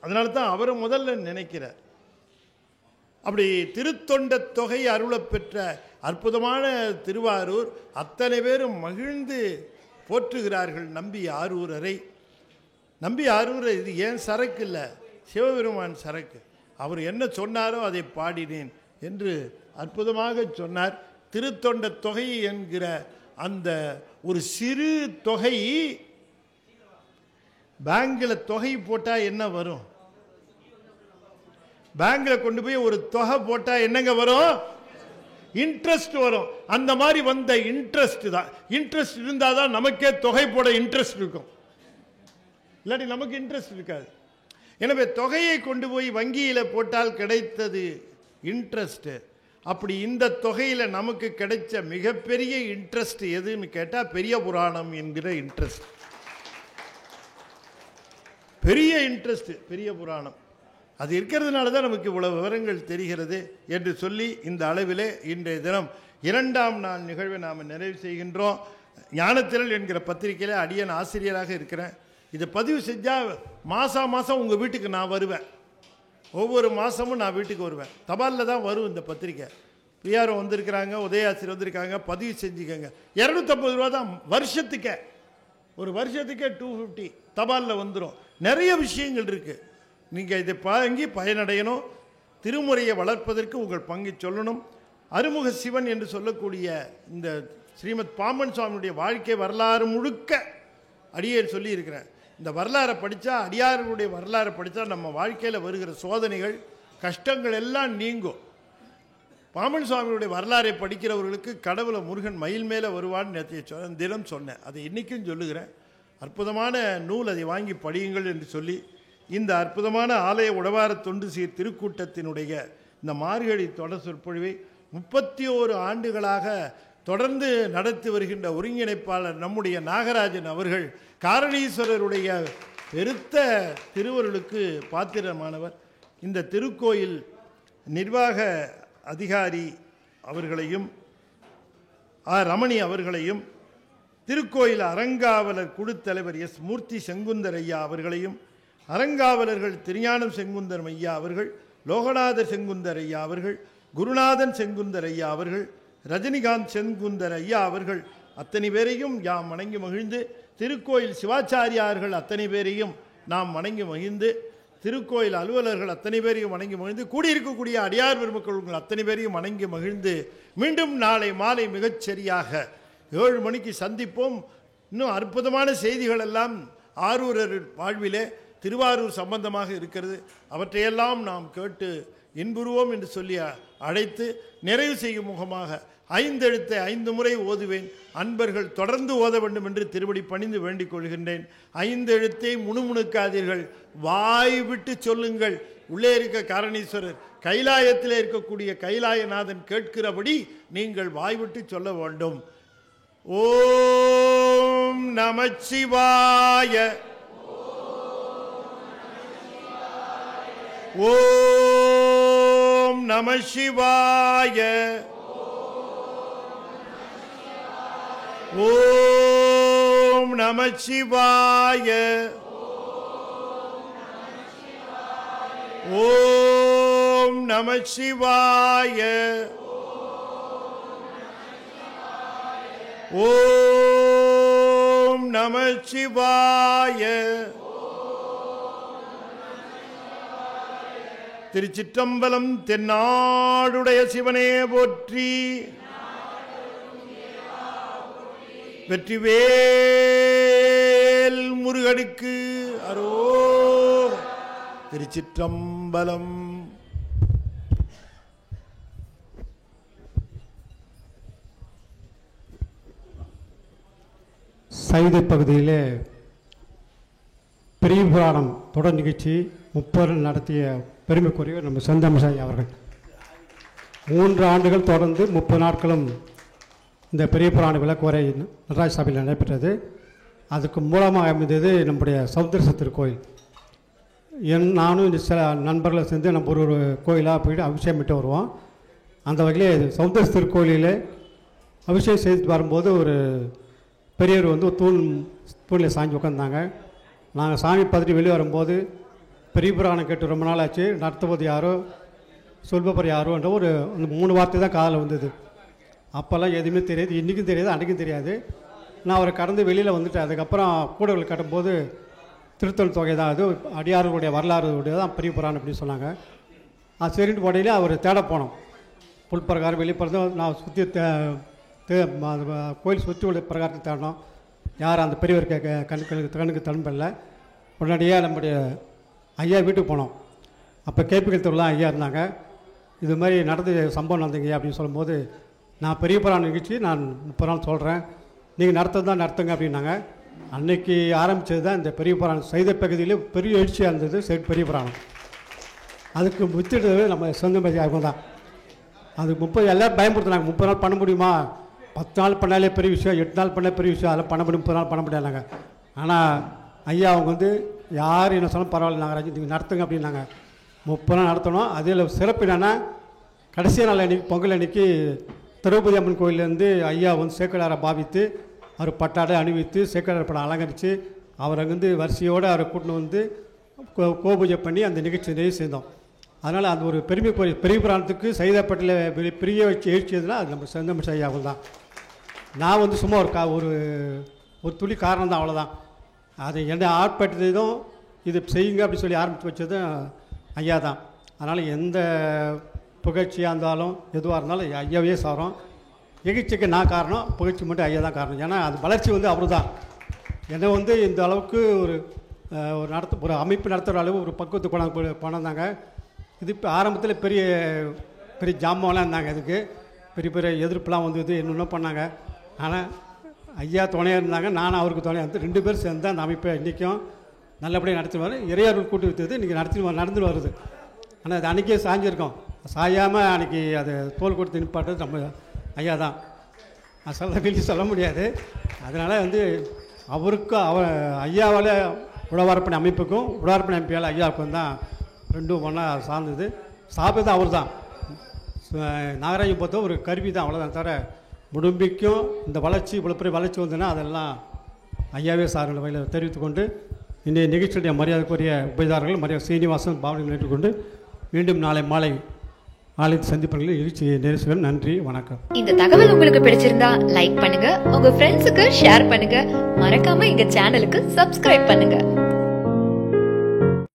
S1: அதனால தான் அவரை முதல்ல நினைக்கிறார். அப்படி திருத்தொண்ட தொகை அருளப்பெற்ற அற்புதமான திருவாரூர் அத்தனை பேரும் மகிழ்ந்து போற்றுகிறார்கள் நம்பி ஆரூரரை. நம்பி ஆரூரை இது ஏன் சரக்கு இல்லை, சிவபெருமான் சரக்கு. அவர் என்ன சொன்னாரோ அதை பாடினேன் என்று அற்புதமாக சொன்னார். திருத்தொண்ட தொகை என்கிற அந்த ஒரு சிறு தொகை, பேங்கில் தொகை போட்டால் என்ன வரும்? பேங்கில் கொண்டு போய் ஒரு தொகை போட்டால் என்னங்க வரும்? இன்ட்ரெஸ்ட் வரும். அந்த மாதிரி வந்த இன்ட்ரெஸ்ட் தான். இன்ட்ரெஸ்ட் இருந்தால் தான் நமக்கே தொகை போட இன்ட்ரெஸ்ட் இருக்கும், இல்லாட்டி நமக்கு இன்ட்ரெஸ்ட் இருக்காது. எனவே தொகையை கொண்டு போய் வங்கியில் போட்டால் கிடைத்தது இன்ட்ரெஸ்ட். அப்படி இந்த தொகையில் நமக்கு கிடைச்ச மிகப்பெரிய இன்ட்ரெஸ்ட் எதுன்னு கேட்டால் பெரிய புராணம் என்கிற இன்ட்ரெஸ்ட். பெரிய இன்ட்ரெஸ்ட் பெரிய புராணம். அது இருக்கிறதுனால தான் நமக்கு இவ்வளவு விவரங்கள் தெரிகிறது என்று சொல்லி இந்த அளவிலே இன்றைய தினம் 2ஆம் நாள் நிகழ்வை நாம் நிறைவு செய்கின்றோம். ஞானத்திரள் என்கிற பத்திரிகையில் அடியன் ஆசிரியராக இருக்கிறேன். இதை பதிவு செஞ்சால் மாதம் உங்கள் வீட்டுக்கு நான் வருவேன். ஒவ்வொரு மாதமும் நான் வீட்டுக்கு வருவேன். தபாலில் தான் வரும் இந்த பத்திரிக்கை. பிஆர்ஓ வந்திருக்கிறாங்க, உதயாசிரியர் வந்திருக்காங்க, பதிவு செஞ்சுக்கோங்க. 250 ரூபா தான் வருஷத்துக்கே. ஒரு வருஷத்துக்கே 250 தபாலில் வந்துடும். நிறைய விஷயங்கள் இருக்குது. நீங்கள் இதை வாங்கி பயனடையணும். திருமுறையை வளர்ப்பதற்கு உங்கள் பங்கு சொல்லணும். அருமுக சிவன் என்று சொல்லக்கூடிய இந்த ஸ்ரீமத் பாம்பன் சுவாமியுடைய வாழ்க்கை வரலாறு முழுக்க அடியேன் சொல்லியிருக்கிறேன். இந்த வரலாறை படித்தா, அடியார்களுடைய வரலாறை படித்தா நம்ம வாழ்க்கையில் வருகிற சோதனைகள் கஷ்டங்கள் எல்லாம் நீங்கும். பாம்பன் சுவாமியுடைய வரலாறை படிக்கிறவர்களுக்கு கடவுளை முருகன் மயில் மேலே வருவான்னு நேற்றைய தினம் சொன்னேன். அதை இன்றைக்கும் சொல்லுகிறேன். அற்புதமான நூல், அதை வாங்கி படியுங்கள் என்று சொல்லி இந்த அற்புதமான ஆலய உழவார தொண்டு சீர் திருக்கூட்டத்தினுடைய இந்த மார்கழி தொடர் சொற்பொழிவை 31 ஆண்டுகளாக தொடர்ந்து நடத்தி வருகின்ற ஒருங்கிணைப்பாளர் நம்முடைய நாகராஜன் அவர்கள் காரணீஸ்வரருடைய பெருத்த திருவருளுக்கு பாத்திரமானவர். இந்த திருக்கோயில் நிர்வாக அதிகாரி அவர்களையும் ரமணி அவர்களையும், திருக்கோயில் அறங்காவலர் குழு தலைவர் எஸ் மூர்த்தி செங்குந்தர் ஐயா அவர்களையும், அறங்காவலர்கள் திருஞானம் செங்குந்தர் ஐயா அவர்கள், லோகநாதர் செங்குந்தர் ஐயா அவர்கள், குருநாதன் செங்குந்தர் ஐயா அவர்கள், ரஜினிகாந்த் செங்குந்தர் ஐயா அவர்கள் அத்தனை பேரையும் யாம் வணங்கி மகிழ்ந்து, திருக்கோயில் சிவாச்சாரியார்கள் அத்தனை பேரையும் நாம் வணங்கி மகிழ்ந்து, திருக்கோயில் அலுவலர்கள் அத்தனை பேரையும் வணங்கி மகிழ்ந்து, கூடியிருக்கக்கூடிய அடியார் பெருமக்கள் அத்தனை பேரையும் வணங்கி மகிழ்ந்து, மீண்டும் நாளை மாலை மிகச்சரியாக 7 மணிக்கு சந்திப்போம். இன்னும் அற்புதமான செய்திகள் எல்லாம் ஆரூரர் வாழ்விலே திருவாரூர் சம்பந்தமாக இருக்கிறது. அவற்றையெல்லாம் நாம் கேட்டு இன்புறுவோம் என்று சொல்லி அழைத்து நிறைவு செய்யும் முகமாக 5 எழுத்தை 5 முறை ஓதுவேன். அன்பர்கள் தொடர்ந்து ஓத வேண்டும் என்று திருவடி பணிந்து வேண்டிக் கொள்கின்றேன். 5 எழுத்தை முணுமுணுக்காதீர்கள், வாய் விட்டு சொல்லுங்கள். உள்ளே இருக்க காரணீஸ்வரர், கைலாயத்தில் இருக்கக்கூடிய கைலாயநாதன் கேட்கிறபடி நீங்கள் வாய் விட்டு சொல்ல வேண்டும். ஓம் நமச்சிவாய. ஓம் நமசிவாய. ஓம் நமசிவாய. ஓம் நமசிவாய. ஓம் நமசிவாய. திருச்சிற்றம்பலம். தென்னாடுடைய சிவனே போற்றி. வெற்றிவேல் முருகனுக்கு அரோகரா. திருச்சிற்றம்பலம்.
S2: சைத பகுதியிலே பெரிய புராணம் தொடர் நிகழ்ச்சி 30 நடத்திய பெருமைக்குரிய நம்ம செந்தமிழ் அவர்கள் 3 ஆண்டுகள் தொடர்ந்து 30 நாட்களும் இந்த பெரிய புராண விளக்குவரை நடராஜ சபையில் நடைபெற்றது. அதுக்கு மூலமாக அமைந்தது நம்முடைய சௌந்தரச திருக்கோயில். நானும் இந்த சில நண்பர்களை சேர்ந்து நம்ம ஒரு கோயிலாக போயிட்டு அபிஷேகமிட்டு வருவோம். அந்த வகையில் சௌந்தரச திருக்கோயிலில் அபிஷேகம் செய்துட்டு வரும்போது ஒரு பெரியவர் வந்து தூணில் சாஞ்சி உட்காந்தாங்க. நாங்கள் சாமி பார்த்துட்டு வெளியே வரும்போது பெரிய புராணம் கேட்டு ரொம்ப நாள் ஆச்சு, நடத்துவது யாரோ சொல்பவர் யாரோன்ற ஒரு அந்த 3 வார்த்தை தான் காதில் வந்தது. அப்போல்லாம் எதுவுமே தெரியாது, இன்றைக்கும் தெரியாது, அன்றைக்கும் தெரியாது. நான் அவரை கடந்து வெளியில் வந்துட்டேன். அதுக்கப்புறம் கூடவில் கட்டும்போது திருத்தல் தொகை தான் அது, அடியார்களுடைய வரலாறுடைய தான் பெரிய புராணம் அப்படின்னு சொன்னாங்க. அது சரின்ட்டு உடனே அவர் தேட போனோம். புல்பிரகாரம் வெளிப்பிறந்து நான் சுற்றி கோயில் சுற்றி உள்ள பிரகாரத்தை தேடணும். யார் அந்த பெரியவர் கண்ணுக்கு தன்பல்ல. உடனடியாக நம்முடைய ஐயா வீட்டுக்கு போனோம். அப்போ கேபிகள் தெருலாம் ஐயா இருந்தாங்க. இது மாதிரி நடந்து சம்பவம் நடந்தீங்க அப்படின்னு சொல்லும்போது, நான் பெரிய புராண நிகழ்ச்சி நான் 30 நாள் சொல்கிறேன், நீங்கள் நடத்துறது தான் நடத்துங்க அப்படின்னாங்க. அன்னைக்கு ஆரம்பித்தது தான் இந்த பெரிய புராணம். சைத பகுதியிலே பெரிய எழுச்சியாக இருந்தது பெரிய புராணம். அதுக்கு வித்துடுறது நம்ம சொந்தம் யாருக்கும் தான். அது 30 எல்லோரும் பயன்படுத்தினாங்க. 30 நாள் பண்ண முடியுமா, 10 நாள் பண்ணாலே பெரிய விஷயம், 8 நாள் பண்ண பெரிய விஷயம், அதெல்லாம் பண்ண முடியும், 30 நாள் பண்ண முடியாதுனாங்க. ஆனால் ஐயா அவங்க வந்து யார் என்ன சொன்னாலும் பரவாயில்ல, நாங்கள் நீங்கள் நடத்துங்க அப்படின்னாங்க. 30 நாள் நடத்தணும். அதில் சிறப்பு என்னென்னா, கடைசி நாள் அன்றைக்கி பொங்கல் அன்றைக்கி திரௌபதி அம்மன் கோயிலேருந்து ஐயா வந்து சேக்கடாரை பாவித்து அவர் பட்டாடை அணிவித்து சேக்கடார் படம் அலங்கரித்து அவர் அங்கேருந்து வரிசையோடு அவரை கூட்டின்னு வந்து கோபூஜை பண்ணி அந்த நிகழ்ச்சி நிறைவு செய்தோம். அதனால் அந்த ஒரு பெரிய புராணத்துக்கு சைதாப்பேட்டையில் பெரிய வச்சு எழுச்சியதுன்னா அது நம்ம செந்தமிழ் ஐயாவும் தான். நான் வந்து சும்மா ஒரு துளி காரணம் தான், அவ்வளோதான். அதை என்ன ஆட்பட்டதும் இது செய்யுங்க அப்படின்னு சொல்லி ஆரம்பித்து வச்சதும் ஐயா தான். அதனால் எந்த புகழ்ச்சியாக இருந்தாலும் எதுவாக இருந்தாலும் ஐயாவே சாரோம். நிகழ்ச்சிக்கு நான் காரணம், புகழ்ச்சி மட்டும் ஐயா தான் காரணம். ஏன்னா அது வளர்ச்சி வந்து அவர் தான் என்னை வந்து இந்த அளவுக்கு ஒரு அமைப்பு நடத்துகிற அளவு ஒரு பக்குவத்துக்கு கொண்டாந்தாங்க. இது இப்போ ஆரம்பத்தில் பெரிய பெரிய ஜாமான்லாம் இருந்தாங்க. இதுக்கு பெரிய பெரிய எதிர்ப்புலாம் வந்தது, என்னென்ன பண்ணாங்க. ஆனால் ஐயா துணையாக இருந்தாங்க, நானும் அவருக்கு துணையாக இருந்து 2 பேர் சேர்ந்து தான் அந்த அமைப்பை இன்றைக்கும் நல்லபடியாக நடத்திடுவார். இறையார்கள் கூட்டி வைத்தது இன்றைக்கி நடந்து வருது. ஆனால் அது அன்றைக்கே சாஞ்சிருக்கோம், சாயாமல் அன்றைக்கி அது தோல் கொடுத்து நிப்பாட்டது நம்ம ஐயா தான். அசல் வெளியே சொல்ல முடியாது. அதனால் வந்து அவருக்கு ஐயாவால் உழவார்ப்பணி அமைப்புக்கும் உழவார்ப்பணி அமைப்பால் ஐயாவுக்கும் தான் ரெண்டும் ஒன்றா சார்ந்தது. ஸ்தாபிதம் அவர் தான். நாகராஜன் பொறுத்த ஒரு கருவி தான், அவ்வளோதான். தவிர முடும்பிக்கும் இந்த வளர்ச்சி இவ்வளோ பெரிய வளர்ச்சி வந்ததுன்னா அதெல்லாம் ஐயாவே சார்கள் வகையில் தெரிவித்துக்கொண்டு இன்றைய நிகழ்ச்சியுடைய மரியாதைக்குரிய உபயதாரர்கள் மரியாதை சீனிவாசன் பாவனை ஏற்றுக்கொண்டு மீண்டும் நாளை மாலை சந்திப்பவர்கள் நிகழ்ச்சியை நிறைவேற்றுவேன். நன்றி, வணக்கம்.
S3: இந்த தகவல் உங்களுக்கு பிடிச்சிருந்தா லைக் பண்ணுங்க, உங்க ஃப்ரெண்ட்ஸுக்கு ஷேர் பண்ணுங்க, மறக்காம எங்க சேனலுக்கு சப்ஸ்கிரைப் பண்ணுங்க.